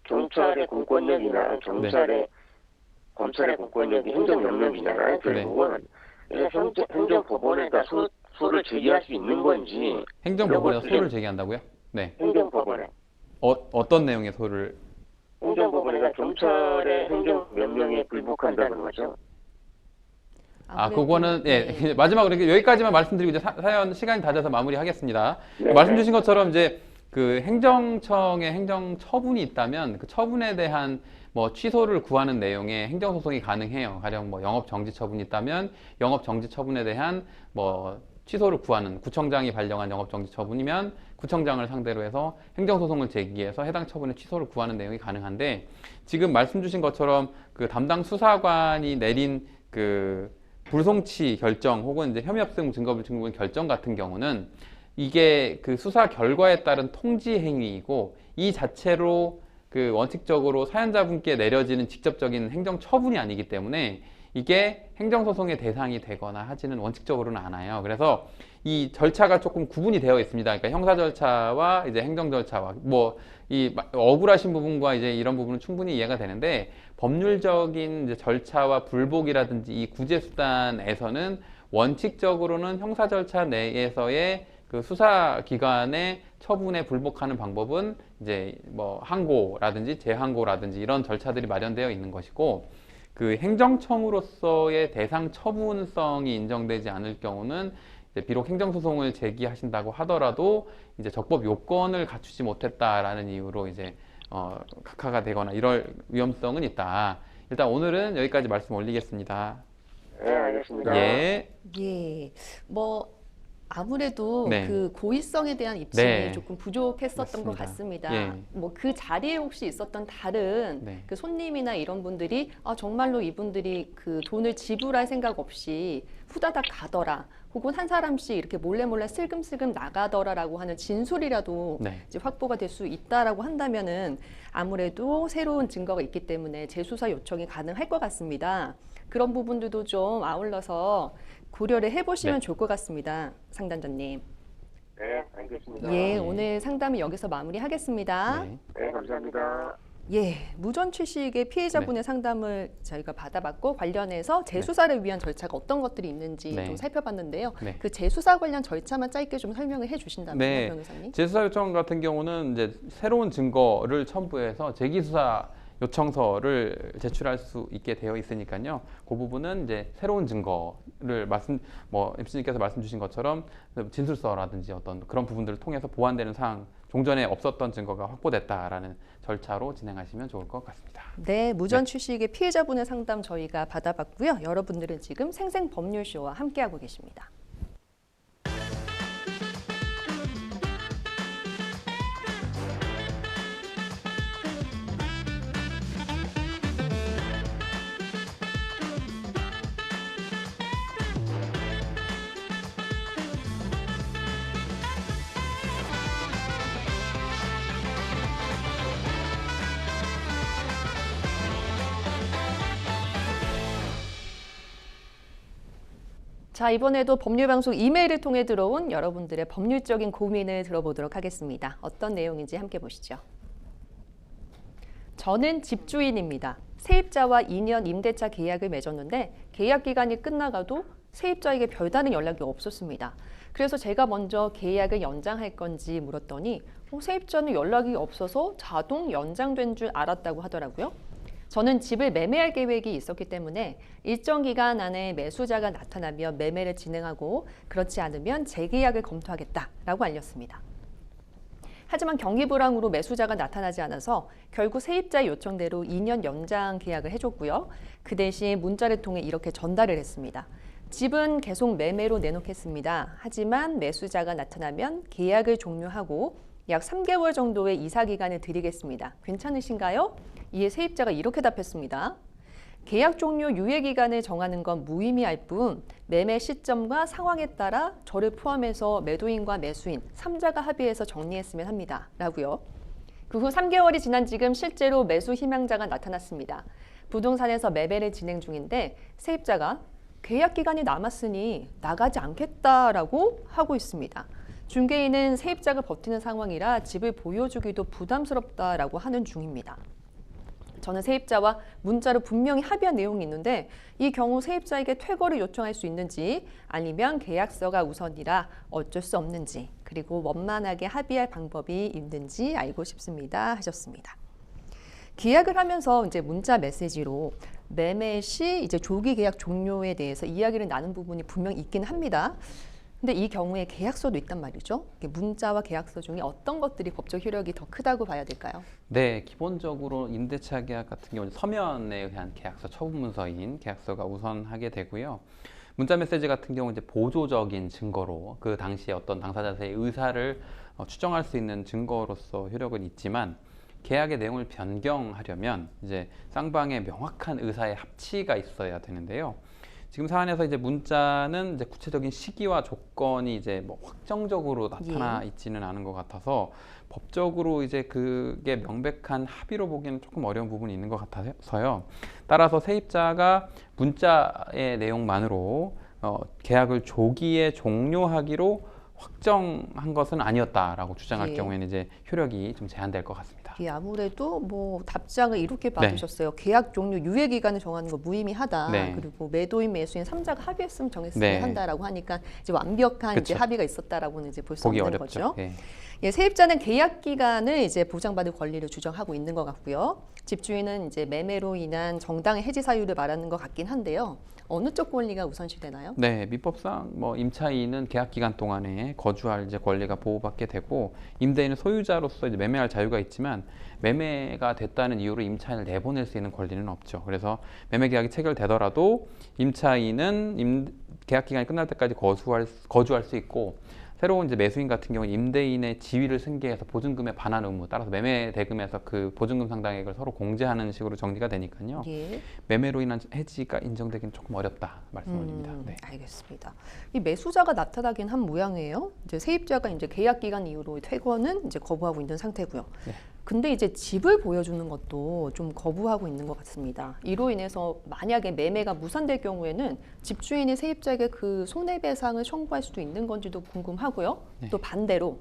[SPEAKER 3] 경찰의 공권력이나 경찰의 검찰의 공권력이 행정명령이잖아요. 결국은 그래서 행정법원에다 소를 제기할 수 있는 건지
[SPEAKER 2] 행정법원에서
[SPEAKER 3] 이런 것도
[SPEAKER 2] 소를 제기한다고요? 네.
[SPEAKER 3] 행정법원에
[SPEAKER 2] 어떤 내용의 소를?
[SPEAKER 3] 행정법원에가 경찰의 행정명령에 불복한다는 거죠.
[SPEAKER 2] 그거는
[SPEAKER 1] 네.
[SPEAKER 2] 마지막으로 이렇게 여기까지만 말씀드리고 이제 사연 시간이 다 돼서 마무리하겠습니다.
[SPEAKER 3] 네.
[SPEAKER 2] 말씀 주신 것처럼 이제 그 행정청의 행정 처분이 있다면 그 처분에 대한 뭐 취소를 구하는 내용의 행정 소송이 가능해요. 가령 뭐 영업 정지 처분이 있다면 영업 정지 처분에 대한 뭐 취소를 구하는 구청장이 발령한 영업 정지 처분이면 구청장을 상대로 해서 행정 소송을 제기해서 해당 처분의 취소를 구하는 내용이 가능한데 지금 말씀 주신 것처럼 그 담당 수사관이 내린 그 불송치 결정 혹은 이제 혐의 없음 증거 불충분 결정 같은 경우는 이게 그 수사 결과에 따른 통지 행위이고 이 자체로 그 원칙적으로 사연자분께 내려지는 직접적인 행정 처분이 아니기 때문에 이게 행정소송의 대상이 되거나 하지는 원칙적으로는 않아요. 그래서 이 절차가 조금 구분이 되어 있습니다. 그러니까 형사 절차와 이제 행정 절차와 뭐 이 억울하신 부분과 이제 이런 부분은 충분히 이해가 되는데 법률적인 이제 절차와 불복이라든지 이 구제 수단에서는 원칙적으로는 형사 절차 내에서의 그 수사기관의 처분에 불복하는 방법은 이제 뭐 항고라든지 재항고라든지 이런 절차들이 마련되어 있는 것이고 그 행정청으로서의 대상 처분성이 인정되지 않을 경우는 이제 비록 행정소송을 제기하신다고 하더라도 이제 적법 요건을 갖추지 못했다라는 이유로 이제 각하가 되거나 이럴 위험성은 있다. 일단 오늘은 여기까지 말씀 올리겠습니다.
[SPEAKER 3] 네, 알겠습니다.
[SPEAKER 2] 예.
[SPEAKER 1] 예. 뭐 아무래도
[SPEAKER 2] 네.
[SPEAKER 1] 그 고의성에 대한 입증이
[SPEAKER 2] 네.
[SPEAKER 1] 조금 부족했었던 것
[SPEAKER 2] 맞습니다.
[SPEAKER 1] 같습니다.
[SPEAKER 2] 예.
[SPEAKER 1] 뭐 그 자리에 혹시 있었던 다른
[SPEAKER 2] 네.
[SPEAKER 1] 그 손님이나 이런 분들이 정말로 이분들이 그 돈을 지불할 생각 없이 후다닥 가더라. 혹은 한 사람씩 이렇게 몰래 슬금슬금 나가더라라고 하는 진술이라도
[SPEAKER 2] 네.
[SPEAKER 1] 이제 확보가 될 수 있다라고 한다면은 아무래도 새로운 증거가 있기 때문에 재수사 요청이 가능할 것 같습니다. 그런 부분들도 좀 아울러서 고려를 해보시면
[SPEAKER 2] 네.
[SPEAKER 1] 좋을 것 같습니다, 상담자님.
[SPEAKER 3] 네, 알겠습니다.
[SPEAKER 1] 예, 오늘 상담은 여기서 마무리하겠습니다.
[SPEAKER 2] 네.
[SPEAKER 3] 네, 감사합니다.
[SPEAKER 1] 예, 무전 취식의 피해자분의 상담을 저희가 받아봤고 관련해서 재수사를 위한 절차가 어떤 것들이 있는지
[SPEAKER 2] 네.
[SPEAKER 1] 좀 살펴봤는데요.
[SPEAKER 2] 네.
[SPEAKER 1] 그 재수사 관련 절차만 짧게 좀 설명을 해주신다면요,
[SPEAKER 2] 네.
[SPEAKER 1] 변호사님?
[SPEAKER 2] 재수사 요청 같은 경우는 이제 새로운 증거를 첨부해서 재기수사 요청서를 제출할 수 있게 되어 있으니까요. 그 부분은 이제 새로운 증거를 MC님께서 말씀 주신 것처럼 진술서라든지 어떤 그런 부분들을 통해서 보완되는 사항 종전에 없었던 증거가 확보됐다라는 절차로 진행하시면 좋을 것 같습니다.
[SPEAKER 1] 네, 무전 출시의 피해자분의 상담 저희가 받아봤고요. 여러분들은 지금 생생법률쇼와 함께하고 계십니다. 자, 이번에도 법률방송 이메일을 통해 들어온 여러분들의 법률적인 고민을 들어보도록 하겠습니다. 어떤 내용인지 함께 보시죠. 저는 집주인입니다. 세입자와 2년 임대차 계약을 맺었는데 계약 기간이 끝나가도 세입자에게 별다른 연락이 없었습니다. 그래서 제가 먼저 계약을 연장할 건지 물었더니 세입자는 연락이 없어서 자동 연장된 줄 알았다고 하더라고요. 저는 집을 매매할 계획이 있었기 때문에 일정 기간 안에 매수자가 나타나면 매매를 진행하고 그렇지 않으면 재계약을 검토하겠다라고 알렸습니다. 하지만 경기 불황으로 매수자가 나타나지 않아서 결국 세입자의 요청대로 2년 연장 계약을 해줬고요. 그 대신 문자를 통해 이렇게 전달을 했습니다. 집은 계속 매매로 내놓겠습니다. 하지만 매수자가 나타나면 계약을 종료하고 약 3개월 정도의 이사 기간을 드리겠습니다. 괜찮으신가요? 이에 세입자가 이렇게 답했습니다. 계약 종료 유예 기간을 정하는 건 무의미할 뿐 매매 시점과 상황에 따라 저를 포함해서 매도인과 매수인 3자가 합의해서 정리했으면 합니다. 라고요. 그 후 3개월이 지난 지금 실제로 매수 희망자가 나타났습니다. 부동산에서 매매를 진행 중인데 세입자가 계약 기간이 남았으니 나가지 않겠다라고 하고 있습니다. 중개인은 세입자가 버티는 상황이라 집을 보여주기도 부담스럽다라고 하는 중입니다. 저는 세입자와 문자로 분명히 합의한 내용이 있는데 이 경우 세입자에게 퇴거를 요청할 수 있는지 아니면 계약서가 우선이라 어쩔 수 없는지 그리고 원만하게 합의할 방법이 있는지 알고 싶습니다 하셨습니다. 계약을 하면서 이제 문자 메시지로 매매 시 이제 조기 계약 종료에 대해서 이야기를 나눈 부분이 분명히 있긴 합니다. 근데 이 경우에 계약서도 있단 말이죠. 문자와 계약서 중에 어떤 것들이 법적 효력이 더 크다고 봐야 될까요?
[SPEAKER 2] 네, 기본적으로 임대차 계약 같은 경우는 서면에 의한 계약서 처분 문서인 계약서가 우선하게 되고요. 문자 메시지 같은 경우 이제 보조적인 증거로 그 당시에 어떤 당사자의 의사를 추정할 수 있는 증거로서 효력은 있지만 계약의 내용을 변경하려면 이제 쌍방의 명확한 의사의 합치가 있어야 되는데요. 지금 사안에서 이제 문자는 이제 구체적인 시기와 조건이 이제 뭐 확정적으로 나타나 있지는 않은 것 같아서 법적으로 이제 그게 명백한 합의로 보기는 조금 어려운 부분이 있는 것 같아서요. 따라서 세입자가 문자의 내용만으로 계약을 조기에 종료하기로 확정한 것은 아니었다라고 주장할 경우에는 이제 효력이 좀 제한될 것 같습니다.
[SPEAKER 1] 아무래도 뭐 답장을 이렇게 받으셨어요. 계약 종료 유예 기간을 정하는 거 무의미하다.
[SPEAKER 2] 네.
[SPEAKER 1] 그리고 매도인 매수인 3자가 합의했으면 정했으면
[SPEAKER 2] 네.
[SPEAKER 1] 한다라고 하니까 이제 완벽한 이제
[SPEAKER 2] 그쵸.
[SPEAKER 1] 합의가 있었다라고는 이제 볼 수
[SPEAKER 2] 보기
[SPEAKER 1] 없는
[SPEAKER 2] 어렵죠.
[SPEAKER 1] 거죠.
[SPEAKER 2] 네.
[SPEAKER 1] 예, 세입자는 계약 기간을 이제 보장받을 권리를 주장하고 있는 것 같고요. 집주인은 이제 매매로 인한 정당의 해지 사유를 말하는 것 같긴 한데요. 어느 쪽 권리가 우선시되나요?
[SPEAKER 2] 네, 민법상 뭐 임차인은 계약 기간 동안에 거주할 이제 권리가 보호받게 되고 임대인은 소유자로서 이제 매매할 자유가 있지만 매매가 됐다는 이유로 임차인을 내보낼 수 있는 권리는 없죠. 그래서 매매 계약이 체결되더라도 임차인은 계약 기간이 끝날 때까지 거주할 수 있고 새로운 이제 매수인 같은 경우 임대인의 지위를 승계해서 보증금에 반환 의무 따라서 매매 대금에서 그 보증금 상당액을 서로 공제하는 식으로 정리가 되니까요.
[SPEAKER 1] 예.
[SPEAKER 2] 매매로 인한 해지가 인정되기는 조금 어렵다 말씀드립니다. 네.
[SPEAKER 1] 알겠습니다. 이 매수자가 나타나긴 한 모양이에요. 이제 세입자가 이제 계약 기간 이후로 퇴거는 이제 거부하고 있는 상태고요.
[SPEAKER 2] 네.
[SPEAKER 1] 근데 이제 집을 보여주는 것도 좀 거부하고 있는 것 같습니다. 이로 인해서 만약에 매매가 무산될 경우에는 집주인이 세입자에게 그 손해배상을 청구할 수도 있는 건지도 궁금하고요.
[SPEAKER 2] 네.
[SPEAKER 1] 또 반대로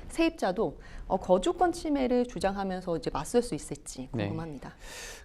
[SPEAKER 1] 세입자도 거주권 침해를 주장하면서 이제 맞설 수 있을지 궁금합니다.
[SPEAKER 2] 네.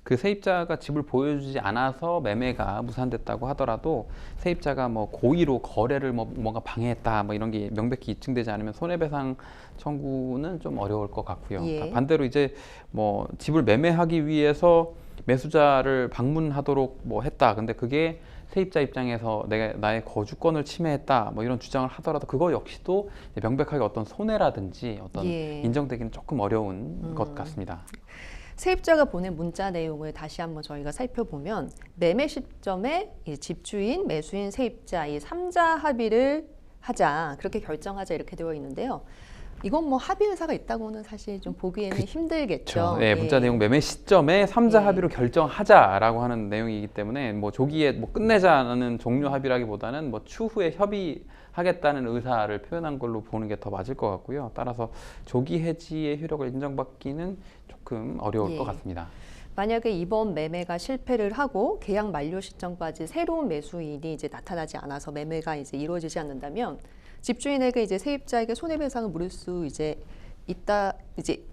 [SPEAKER 2] 그 세입자가 집을 보여주지 않아서 매매가 무산됐다고 하더라도 세입자가 뭐 고의로 거래를 뭔가 방해했다 뭐 이런 게 명백히 입증되지 않으면 손해배상 청구는 좀 어려울 것 같고요.
[SPEAKER 1] 예.
[SPEAKER 2] 반대로 이제 뭐 집을 매매하기 위해서 매수자를 방문하도록 뭐 했다. 근데 그게 세입자 입장에서 나의 거주권을 침해했다 뭐 이런 주장을 하더라도 그거 역시도 명백하게 어떤 손해라든지 어떤
[SPEAKER 1] 예.
[SPEAKER 2] 인정되기는 조금 어려운 것 같습니다.
[SPEAKER 1] 세입자가 보낸 문자 내용을 다시 한번 저희가 살펴보면 매매 시점에 이 집주인, 매수인, 세입자 이 3자 합의를 하자 그렇게 결정하자 이렇게 되어 있는데요. 이건 뭐 합의 의사가 있다고는 사실 좀 보기에는 힘들겠죠.
[SPEAKER 2] 네, 문자
[SPEAKER 1] 예.
[SPEAKER 2] 내용 매매 시점에 3자
[SPEAKER 1] 예.
[SPEAKER 2] 합의로 결정하자라고 하는 내용이기 때문에 뭐 조기에 뭐 끝내자는 종료 합의라기보다는 뭐 추후에 협의하겠다는 의사를 표현한 걸로 보는 게 더 맞을 것 같고요. 따라서 조기 해지의 효력을 인정받기는 조금 어려울
[SPEAKER 1] 예.
[SPEAKER 2] 것 같습니다.
[SPEAKER 1] 만약에 이번 매매가 실패를 하고 계약 만료 시점까지 새로운 매수인이 이제 나타나지 않아서 매매가 이제 이루어지지 않는다면 집주인에게 이제 세입자에게 손해배상을 물을 수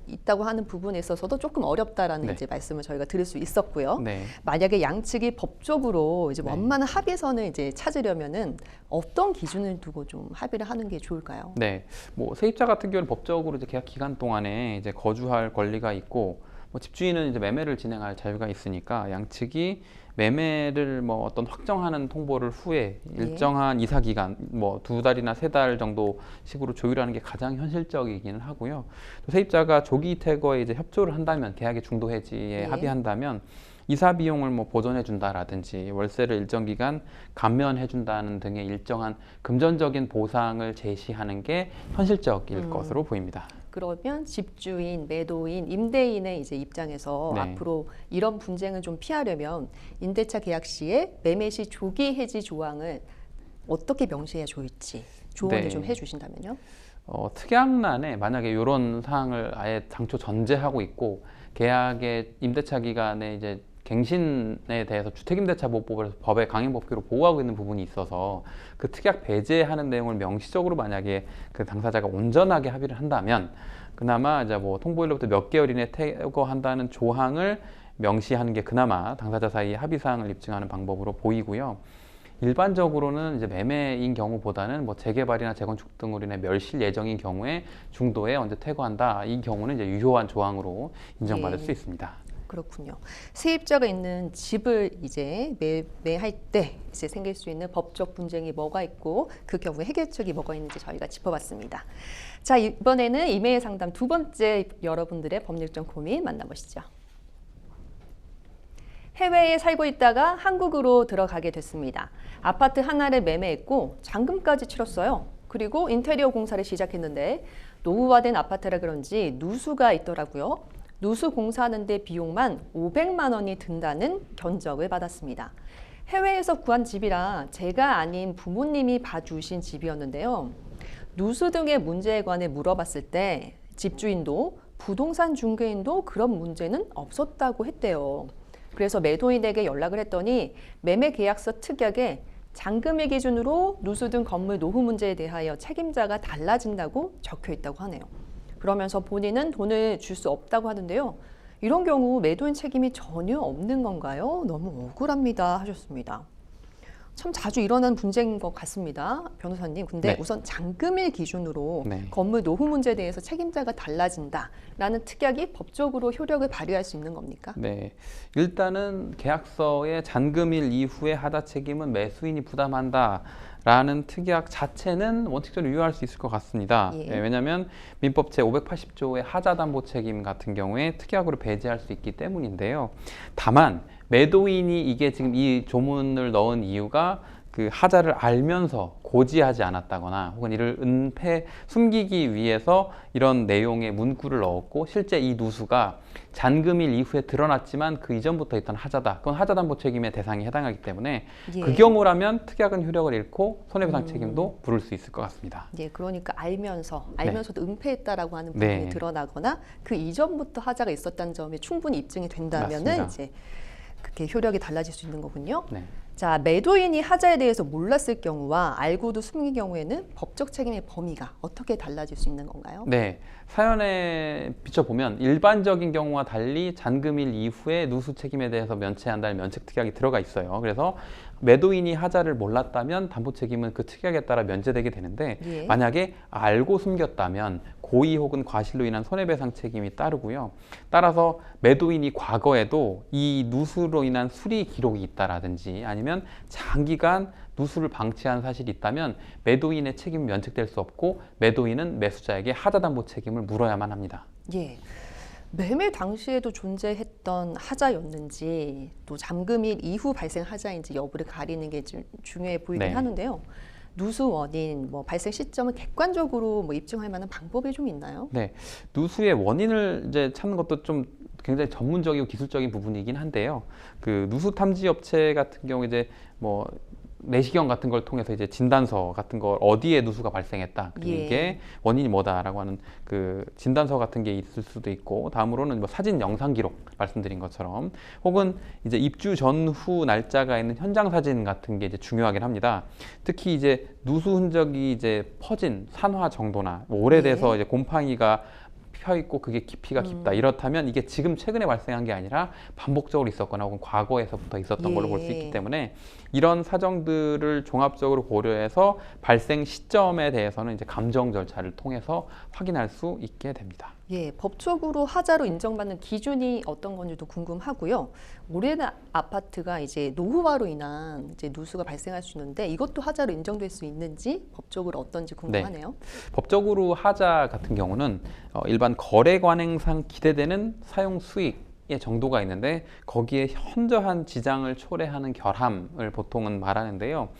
[SPEAKER 1] 있다고 하는 부분에 있어서도 조금 어렵다라는
[SPEAKER 2] 네.
[SPEAKER 1] 이제 말씀을 저희가 드릴 수 있었고요.
[SPEAKER 2] 네.
[SPEAKER 1] 만약에 양측이 법적으로 이제
[SPEAKER 2] 네.
[SPEAKER 1] 원만한 합의선을 이제 찾으려면은 어떤 기준을 두고 좀 합의를 하는 게 좋을까요?
[SPEAKER 2] 네, 뭐 세입자 같은 경우는 법적으로 이제 계약 기간 동안에 이제 거주할 권리가 있고, 뭐 집주인은 이제 매매를 진행할 자유가 있으니까 양측이 매매를 뭐 어떤 확정하는 통보를 후에 일정한 이사 기간, 뭐 2달이나 3달 정도 식으로 조율하는 게 가장 현실적이기는 하고요. 또 세입자가 조기 퇴거에 이제 협조를 한다면, 계약의 중도 해지에
[SPEAKER 1] 예.
[SPEAKER 2] 합의한다면 이사 비용을 뭐 보전해 준다라든지 월세를 일정 기간 감면해 준다는 등의 일정한 금전적인 보상을 제시하는 게 현실적일 것으로 보입니다.
[SPEAKER 1] 그러면 집주인, 매도인, 임대인의 이제 입장에서
[SPEAKER 2] 네.
[SPEAKER 1] 앞으로 이런 분쟁을 좀 피하려면 임대차 계약 시에 매매 시 조기 해지 조항을 어떻게 명시해 좋을지 조언을
[SPEAKER 2] 네.
[SPEAKER 1] 좀 해주신다면요.
[SPEAKER 2] 특약란에 만약에 이런 사항을 아예 당초 전제하고 있고 계약의 임대차 기간에 이제 갱신에 대해서 주택임대차보호법에서 법의 강행법규로 보호하고 있는 부분이 있어서 그 특약 배제하는 내용을 명시적으로 만약에 그 당사자가 온전하게 합의를 한다면 그나마 이제 뭐 통보일로부터 몇 개월 이내 퇴거한다는 조항을 명시하는 게 그나마 당사자 사이의 합의 사항을 입증하는 방법으로 보이고요. 일반적으로는 이제 매매인 경우보다는 뭐 재개발이나 재건축 등으로 인해 멸실 예정인 경우에 중도에 언제 퇴거한다, 이 경우는 이제 유효한 조항으로 인정받을 수 있습니다.
[SPEAKER 1] 그렇군요. 세입자가 있는 집을 이제 매매할 때 이제 생길 수 있는 법적 분쟁이 뭐가 있고 그 경우에 해결책이 뭐가 있는지 저희가 짚어봤습니다. 자, 이번에는 이메일 상담 두 번째 여러분들의 법률적 고민 만나보시죠. 해외에 살고 있다가 한국으로 들어가게 됐습니다. 아파트 하나를 매매했고 잔금까지 치렀어요. 그리고 인테리어 공사를 시작했는데 노후화된 아파트라 그런지 누수가 있더라고요. 누수 공사하는데 비용만 500만 원이 든다는 견적을 받았습니다. 해외에서 구한 집이라 제가 아닌 부모님이 봐주신 집이었는데요. 누수 등의 문제에 관해 물어봤을 때 집주인도 부동산 중개인도 그런 문제는 없었다고 했대요. 그래서 매도인에게 연락을 했더니 매매 계약서 특약에 잔금일 기준으로 누수 등 건물 노후 문제에 대하여 책임자가 달라진다고 적혀 있다고 하네요. 그러면서 본인은 돈을 줄 수 없다고 하는데요. 이런 경우 매도인 책임이 전혀 없는 건가요? 너무 억울합니다 하셨습니다. 참 자주 일어나는 분쟁인 것 같습니다. 변호사님. 근데
[SPEAKER 2] 네.
[SPEAKER 1] 우선 잔금일 기준으로
[SPEAKER 2] 네.
[SPEAKER 1] 건물 노후 문제에 대해서 책임자가 달라진다라는 특약이 법적으로 효력을 발휘할 수 있는 겁니까?
[SPEAKER 2] 네, 일단은 계약서의 잔금일 이후에 하자 책임은 매수인이 부담한다라는 특약 자체는 원칙적으로 유효할 수 있을 것 같습니다.
[SPEAKER 1] 예.
[SPEAKER 2] 네, 왜냐하면 민법 제580조의 하자담보 책임 같은 경우에 특약으로 배제할 수 있기 때문인데요. 다만 매도인이 이게 지금 이 조문을 넣은 이유가 그 하자를 알면서 고지하지 않았다거나 혹은 이를 숨기기 위해서 이런 내용의 문구를 넣었고 실제 이 누수가 잔금일 이후에 드러났지만 그 이전부터 있던 하자다. 그건 하자담보 책임의 대상에 해당하기 때문에
[SPEAKER 1] 예.
[SPEAKER 2] 그 경우라면 특약은 효력을 잃고 손해배상 책임도 물을 수 있을 것 같습니다.
[SPEAKER 1] 예, 그러니까 알면서도 은폐했다라고 하는 부분이
[SPEAKER 2] 네.
[SPEAKER 1] 드러나거나 그 이전부터 하자가 있었다는 점이 충분히 입증이 된다면은
[SPEAKER 2] 맞습니다.
[SPEAKER 1] 이제 그게 효력이 달라질 수 있는 거군요.
[SPEAKER 2] 네.
[SPEAKER 1] 자, 매도인이 하자에 대해서 몰랐을 경우와 알고도 숨긴 경우에는 법적 책임의 범위가 어떻게 달라질 수 있는 건가요?
[SPEAKER 2] 네, 사연에 비춰보면 일반적인 경우와 달리 잔금일 이후에 누수 책임에 대해서 면책한다는 면책특약이 들어가 있어요. 그래서 매도인이 하자를 몰랐다면 담보 책임은 그 특약에 따라 면제되게 되는데
[SPEAKER 1] 예.
[SPEAKER 2] 만약에 알고 숨겼다면 고의 혹은 과실로 인한 손해배상 책임이 따르고요. 따라서 매도인이 과거에도 이 누수로 인한 수리 기록이 있다라든지 아니면 장기간 누수를 방치한 사실이 있다면 매도인의 책임이 면책될 수 없고 매도인은 매수자에게 하자담보 책임을 물어야만 합니다.
[SPEAKER 1] 예. 매매 당시에도 존재했던 하자였는지 또 잠금일 이후 발생 하자인지 여부를 가리는 게 좀 중요해 보이긴
[SPEAKER 2] 네.
[SPEAKER 1] 하는데요. 누수 원인, 뭐 발생 시점을 객관적으로 뭐 입증할 만한 방법이 좀 있나요?
[SPEAKER 2] 네, 누수의 원인을 이제 찾는 것도 좀 굉장히 전문적이고 기술적인 부분이긴 한데요. 그 누수 탐지 업체 같은 경우 이제 뭐 내시경 같은 걸 통해서 이제 진단서 같은 걸 어디에 누수가 발생했다, 그리고
[SPEAKER 1] 예.
[SPEAKER 2] 이게 원인이 뭐다라고 하는 그 진단서 같은 게 있을 수도 있고, 다음으로는 뭐 사진 영상 기록 말씀드린 것처럼, 혹은 이제 입주 전후 날짜가 있는 현장 사진 같은 게 이제 중요하긴 합니다. 특히 이제 누수 흔적이 이제 퍼진 산화 정도나 오래돼서
[SPEAKER 1] 예.
[SPEAKER 2] 이제 곰팡이가 펴 있고 그게 깊이가 깊다, 이렇다면 이게 지금 최근에 발생한 게 아니라 반복적으로 있었거나 혹은 과거에서부터 있었던 걸로 볼 수
[SPEAKER 1] 예.
[SPEAKER 2] 있기 때문에 이런 사정들을 종합적으로 고려해서 발생 시점에 대해서는 이제 감정 절차를 통해서 확인할 수 있게 됩니다.
[SPEAKER 1] 예, 법적으로 하자로 인정받는 기준이 어떤 건지도 궁금하고요. 오래된 아파트가 이제 노후화로 인한 이제 누수가 발생할 수 있는데 이것도 하자로 인정될 수 있는지 법적으로 어떤지 궁금하네요.
[SPEAKER 2] 법적으로 하자 같은 경우는 일반 거래 관행상 기대되는 사용 수익의 정도가 있는데 거기에 현저한 지장을 초래하는 결함을 보통은 말하는데요.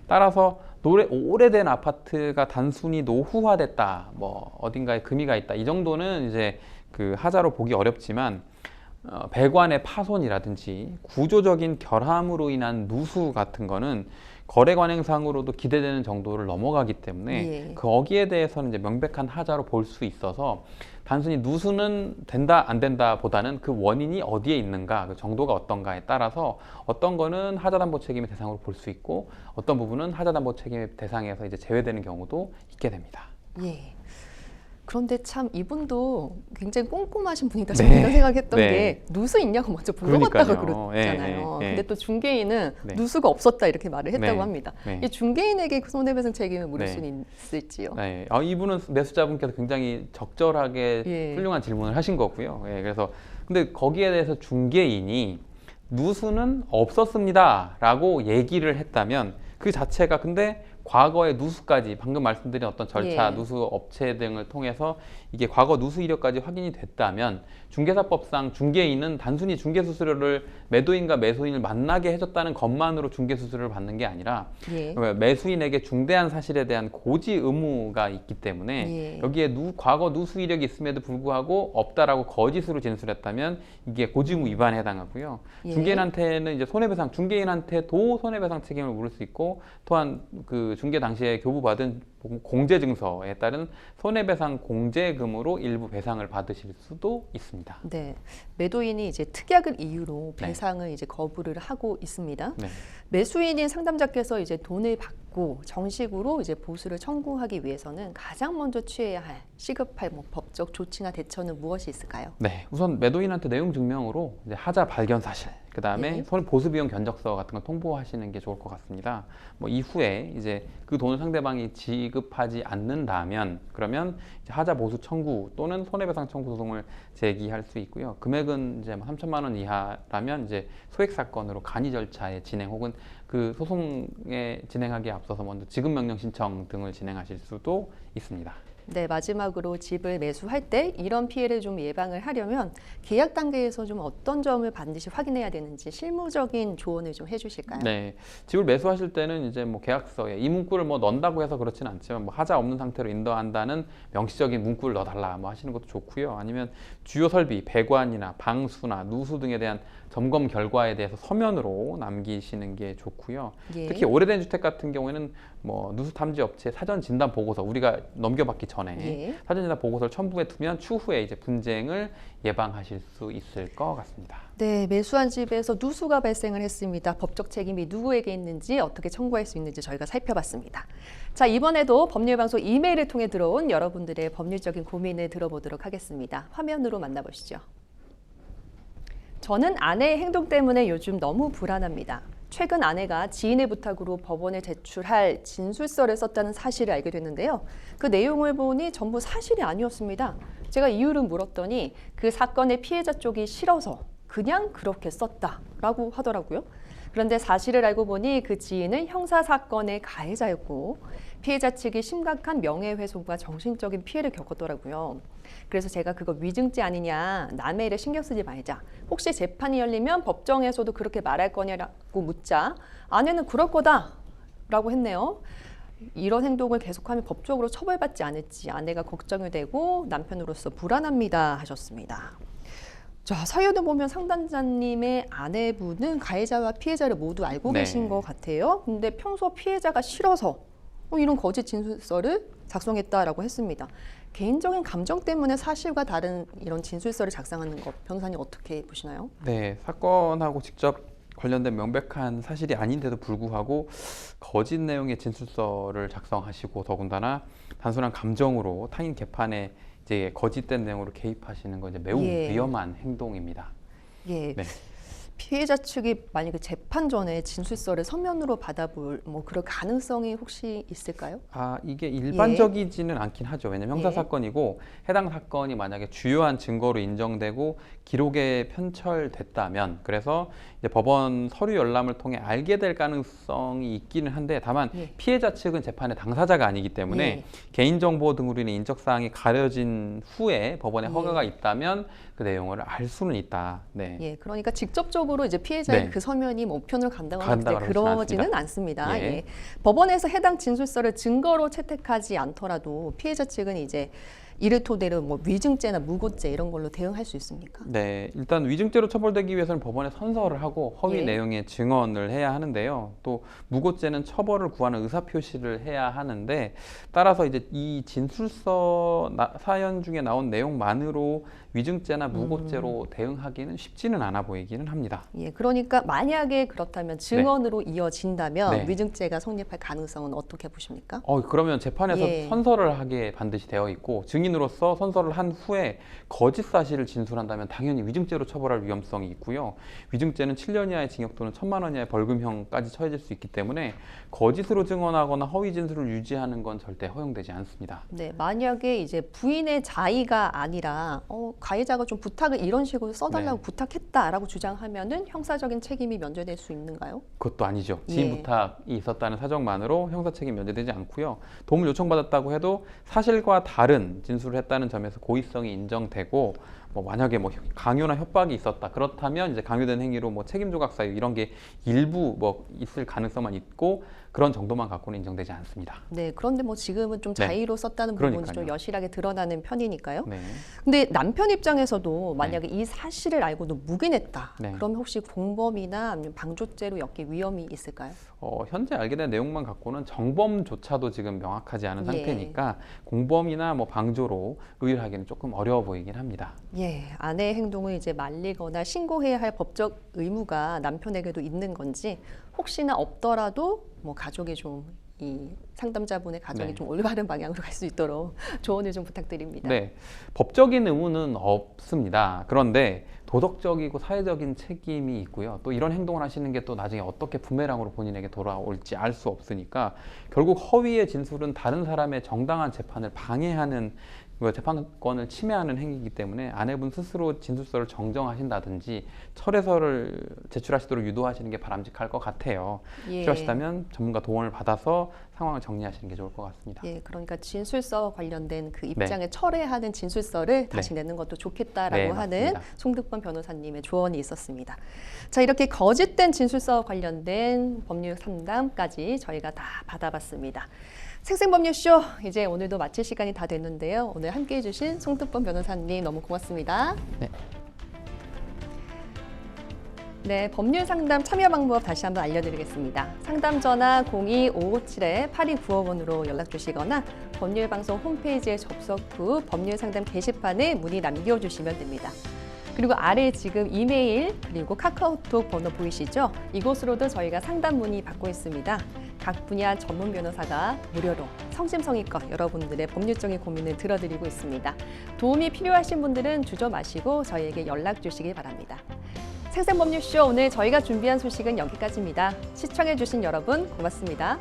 [SPEAKER 2] 따라서 오래된 아파트가 단순히 노후화됐다, 뭐 어딘가에 금이가 있다, 이 정도는 이제 그 하자로 보기 어렵지만 배관의 파손이라든지 구조적인 결함으로 인한 누수 같은 거는 거래 관행상으로도 기대되는 정도를 넘어가기 때문에
[SPEAKER 1] 예.
[SPEAKER 2] 거기에 대해서는 이제 명백한 하자로 볼 수 있어서 단순히 누수는 된다 안 된다 보다는 그 원인이 어디에 있는가, 그 정도가 어떤가에 따라서 어떤 거는 하자담보 책임의 대상으로 볼 수 있고 어떤 부분은 하자담보 책임의 대상에서 이제 제외되는 경우도 있게 됩니다.
[SPEAKER 1] 예. 그런데 참 이분도 굉장히 꼼꼼하신 분이다
[SPEAKER 2] 네.
[SPEAKER 1] 저는 생각했던
[SPEAKER 2] 네.게
[SPEAKER 1] 누수 있냐고 먼저 물어봤다고
[SPEAKER 2] 그러니까요.
[SPEAKER 1] 그랬잖아요.
[SPEAKER 2] 예, 예, 예.
[SPEAKER 1] 근데 또 중개인은
[SPEAKER 2] 네.
[SPEAKER 1] 누수가 없었다 이렇게 말을 했다고
[SPEAKER 2] 네.
[SPEAKER 1] 합니다.
[SPEAKER 2] 네.
[SPEAKER 1] 이 중개인에게 손해배상 책임을 물을
[SPEAKER 2] 네.
[SPEAKER 1] 수는 있을지요?
[SPEAKER 2] 네, 이분은 매수자분께서 굉장히 적절하게
[SPEAKER 1] 예.
[SPEAKER 2] 훌륭한 질문을 하신 거고요. 예, 그래서 근데 거기에 대해서 중개인이 누수는 없었습니다라고 얘기를 했다면 그 자체가 근데 과거의 누수까지 방금 말씀드린 어떤 절차,
[SPEAKER 1] 예.
[SPEAKER 2] 누수 업체 등을 통해서 이게 과거 누수 이력까지 확인이 됐다면 중개사법상 중개인은 단순히 중개수수료를 매도인과 매수인을 만나게 해줬다는 것만으로 중개수수료를 받는 게 아니라
[SPEAKER 1] 예.
[SPEAKER 2] 매수인에게 중대한 사실에 대한 고지 의무가 있기 때문에
[SPEAKER 1] 예.
[SPEAKER 2] 여기에 과거 누수 이력이 있음에도 불구하고 없다라고 거짓으로 진술했다면 이게 고지 의무 위반에 해당하고요.
[SPEAKER 1] 예.
[SPEAKER 2] 중개인한테는 이제 손해배상, 중개인한테도 손해배상 책임을 물을 수 있고 또한 그 중개 당시에 교부받은 공제증서에 따른 손해배상 공제금으로 일부 배상을 받으실 수도 있습니다.
[SPEAKER 1] 네, 매도인이 이제 특약을 이유로
[SPEAKER 2] 네.
[SPEAKER 1] 배상을 이제 거부를 하고 있습니다.
[SPEAKER 2] 네.
[SPEAKER 1] 매수인인 상담자께서 이제 돈을 받고 정식으로 이제 보수를 청구하기 위해서는 가장 먼저 취해야 할 시급할 뭐 법적 조치나 대처는 무엇이 있을까요?
[SPEAKER 2] 네, 우선 매도인한테 내용 증명으로 이제 하자 발견 사실, 그 다음에
[SPEAKER 1] 네.
[SPEAKER 2] 보수 비용 견적서 같은 걸 통보하시는 게 좋을 것 같습니다. 뭐 이후에 이제 그 돈을 상대방이 지급하지 않는다면 그러면 이제 하자 보수 청구 또는 손해배상 청구 소송을 제기할 수 있고요. 금액은 이제 3천만 원 이하라면 이제 소액 사건으로 간이 절차의 진행 혹은 그 소송에 진행하기에 앞서서 먼저 지급 명령 신청 등을 진행하실 수도 있습니다.
[SPEAKER 1] 네, 마지막으로 집을 매수할 때 이런 피해를 좀 예방을 하려면 계약 단계에서 좀 어떤 점을 반드시 확인해야 되는지 실무적인 조언을 좀 해주실까요?
[SPEAKER 2] 네, 집을 매수하실 때는 이제 뭐 계약서에 이 문구를 뭐 넣는다고 해서 그렇지는 않지만 뭐 하자 없는 상태로 인도한다는 명시적인 문구를 넣어달라 뭐 하시는 것도 좋고요. 아니면 주요 설비, 배관이나 방수나 누수 등에 대한 점검 결과에 대해서 서면으로 남기시는 게 좋고요.
[SPEAKER 1] 예.
[SPEAKER 2] 특히 오래된 주택 같은 경우에는 뭐 누수 탐지 업체 사전 진단 보고서 우리가 넘겨받기 전에
[SPEAKER 1] 예.
[SPEAKER 2] 사전진단 보고서를 첨부해 두면 추후에 이제 분쟁을 예방하실 수 있을 것 같습니다.
[SPEAKER 1] 네, 매수한 집에서 누수가 발생을 했습니다. 법적 책임이 누구에게 있는지 어떻게 청구할 수 있는지 저희가 살펴봤습니다. 자, 이번에도 법률방송 이메일을 통해 들어온 여러분들의 법률적인 고민을 들어보도록 하겠습니다. 화면으로 만나보시죠. 저는 아내의 행동 때문에 요즘 너무 불안합니다. 최근 아내가 지인의 부탁으로 법원에 제출할 진술서를 썼다는 사실을 알게 됐는데요. 그 내용을 보니 전부 사실이 아니었습니다. 제가 이유를 물었더니 그 사건의 피해자 쪽이 싫어서 그냥 그렇게 썼다라고 하더라고요. 그런데 사실을 알고 보니 그 지인은 형사사건의 가해자였고 피해자 측이 심각한 명예훼손과 정신적인 피해를 겪었더라고요. 그래서 제가 그거 위증죄 아니냐, 남의 일에 신경 쓰지 말자. 혹시 재판이 열리면 법정에서도 그렇게 말할 거냐고 묻자 아내는 그럴 거다라고 했네요. 이런 행동을 계속하면 법적으로 처벌받지 않을지 아내가 걱정이 되고 남편으로서 불안합니다 하셨습니다. 자, 사연을 보면 상담자님의 아내분은 가해자와 피해자를 모두 알고
[SPEAKER 2] 네.
[SPEAKER 1] 계신 것 같아요. 근데 평소 피해자가 싫어서 이런 거짓 진술서를 작성했다라고 했습니다. 개인적인 감정 때문에 사실과 다른 이런 진술서를 작성하는 것, 변호사님 어떻게 보시나요?
[SPEAKER 2] 네, 사건하고 직접 관련된 명백한 사실이 아닌데도 불구하고 거짓 내용의 진술서를 작성하시고 더군다나 단순한 감정으로 타인 개판에 이제 거짓된 내용으로 개입하시는 건 이제 매우
[SPEAKER 1] 예.
[SPEAKER 2] 위험한 행동입니다.
[SPEAKER 1] 예.
[SPEAKER 2] 네.
[SPEAKER 1] 피해자 측이 만약에 재판 전에 진술서를 서면으로 받아볼 뭐 그럴 가능성이 혹시 있을까요?
[SPEAKER 2] 이게 일반적이지는 않긴 하죠. 왜냐면 형사
[SPEAKER 1] 예.
[SPEAKER 2] 사건이고 해당 사건이 만약에 주요한 증거로 인정되고 기록에 편철됐다면 그래서 이제 법원 서류 열람을 통해 알게 될 가능성이 있기는 한데 다만
[SPEAKER 1] 예.
[SPEAKER 2] 피해자 측은 재판의 당사자가 아니기 때문에
[SPEAKER 1] 예.
[SPEAKER 2] 개인정보 등으로 인해 인적 사항이 가려진 후에 법원에
[SPEAKER 1] 예.
[SPEAKER 2] 허가가 있다면 그 내용을 알 수는 있다. 네.
[SPEAKER 1] 예, 그러니까 직접적으로 이제 피해자의
[SPEAKER 2] 네.
[SPEAKER 1] 그 서면이 뭐 우편을 감당하는
[SPEAKER 2] 감당을
[SPEAKER 1] 그러지는 않습니다.
[SPEAKER 2] 예.
[SPEAKER 1] 예. 법원에서 해당 진술서를 증거로 채택하지 않더라도 피해자 측은 이제 이를 토대로 뭐 위증죄나 무고죄 이런 걸로 대응할 수 있습니까?
[SPEAKER 2] 네, 일단 위증죄로 처벌되기 위해서는 법원에 선서를 하고 허위
[SPEAKER 1] 예.
[SPEAKER 2] 내용의 증언을 해야 하는데요. 또 무고죄는 처벌을 구하는 의사표시를 해야 하는데 따라서 이제 이 진술서 사연 중에 나온 내용만으로 위증죄나 무고죄로 대응하기는 쉽지는 않아 보이기는 합니다.
[SPEAKER 1] 예, 그러니까 만약에 그렇다면 증언으로 이어진다면
[SPEAKER 2] 네.
[SPEAKER 1] 위증죄가 성립할 가능성은 어떻게 보십니까?
[SPEAKER 2] 그러면 재판에서
[SPEAKER 1] 예.
[SPEAKER 2] 선서를 하게 반드시 되어 있고 증인으로서 선서를 한 후에 거짓 사실을 진술한다면 당연히 위증죄로 처벌할 위험성이 있고요. 위증죄는 7년 이하의 징역 또는 1,000만 원 이하의 벌금형까지 처해질 수 있기 때문에 거짓으로 증언하거나 허위 진술을 유지하는 건 절대 허용되지 않습니다.
[SPEAKER 1] 네, 만약에 이제 부인의 자의가 아니라 가해자가 좀 부탁을 이런 식으로 써달라고
[SPEAKER 2] 네.
[SPEAKER 1] 부탁했다라고 주장하면은 형사적인 책임이 면제될 수 있는가요?
[SPEAKER 2] 그것도 아니죠. 지인
[SPEAKER 1] 예.
[SPEAKER 2] 부탁이 있었다는 사정만으로 형사 책임 면제되지 않고요. 도움을 요청받았다고 해도 사실과 다른 진술을 했다는 점에서 고의성이 인정되고 만약에 강요나 협박이 있었다. 그렇다면 이제 강요된 행위로 책임 조각 사유 이런 게 일부 있을 가능성만 있고 그런 정도만 갖고는 인정되지 않습니다.
[SPEAKER 1] 네, 그런데 지금은 좀
[SPEAKER 2] 네.
[SPEAKER 1] 자의로 썼다는 부분이 좀
[SPEAKER 2] 그러니까요.
[SPEAKER 1] 여실하게 드러나는 편이니까요.
[SPEAKER 2] 네.
[SPEAKER 1] 근데 남편 입장에서도 만약에 이 사실을 알고도 묵인했다.
[SPEAKER 2] 네.
[SPEAKER 1] 그러면 혹시 공범이나 아니면 방조죄로 엮일 위험이 있을까요?
[SPEAKER 2] 현재 알게 된 내용만 갖고는 정범조차도 지금 명확하지 않은
[SPEAKER 1] 예.
[SPEAKER 2] 상태니까 공범이나 방조로 의율하기는 조금 어려워 보이긴 합니다.
[SPEAKER 1] 예, 아내의 행동을 이제 말리거나 신고해야 할 법적 의무가 남편에게도 있는 건지 혹시나 없더라도 가족이 좀 이 상담자분의 가정이
[SPEAKER 2] 네.
[SPEAKER 1] 좀 올바른 방향으로 갈 수 있도록 조언을 좀 부탁드립니다.
[SPEAKER 2] 네, 법적인 의무는 없습니다. 그런데 도덕적이고 사회적인 책임이 있고요. 또 이런 행동을 하시는 게 또 나중에 어떻게 부메랑으로 본인에게 돌아올지 알 수 없으니까 결국 허위의 진술은 다른 사람의 정당한 재판을 방해하는 재판권을 침해하는 행위이기 때문에 아내분 스스로 진술서를 정정하신다든지 철회서를 제출하시도록 유도하시는 게 바람직할 것 같아요.
[SPEAKER 1] 예.
[SPEAKER 2] 필요하시다면 전문가 도움을 받아서 상황을 정리하시는 게 좋을 것 같습니다.
[SPEAKER 1] 예, 그러니까 진술서와 관련된 그 입장을 철회하는 진술서를 다시 내는 것도 좋겠다라고
[SPEAKER 2] 네,
[SPEAKER 1] 하는
[SPEAKER 2] 맞습니다.
[SPEAKER 1] 송득범 변호사님의 조언이 있었습니다. 자, 이렇게 거짓된 진술서와 관련된 법률 상담까지 저희가 다 받아봤습니다. 생생법률쇼 이제 오늘도 마칠 시간이 다 됐는데요. 오늘 함께해 주신 송득범 변호사님 너무 고맙습니다.
[SPEAKER 2] 네.
[SPEAKER 1] 네, 법률 상담 참여 방법 다시 한번 알려드리겠습니다. 상담 전화 02-557-8295번으로 연락 주시거나 법률방송 홈페이지에 접속 후 법률 상담 게시판에 문의 남겨주시면 됩니다. 그리고 아래 지금 이메일 그리고 카카오톡 번호 보이시죠? 이곳으로도 저희가 상담 문의 받고 있습니다. 각 분야 전문 변호사가 무료로 성심성의껏 여러분들의 법률적인 고민을 들어드리고 있습니다. 도움이 필요하신 분들은 주저 마시고 저희에게 연락 주시기 바랍니다. 생생법률쇼 오늘 저희가 준비한 소식은 여기까지입니다. 시청해주신 여러분 고맙습니다.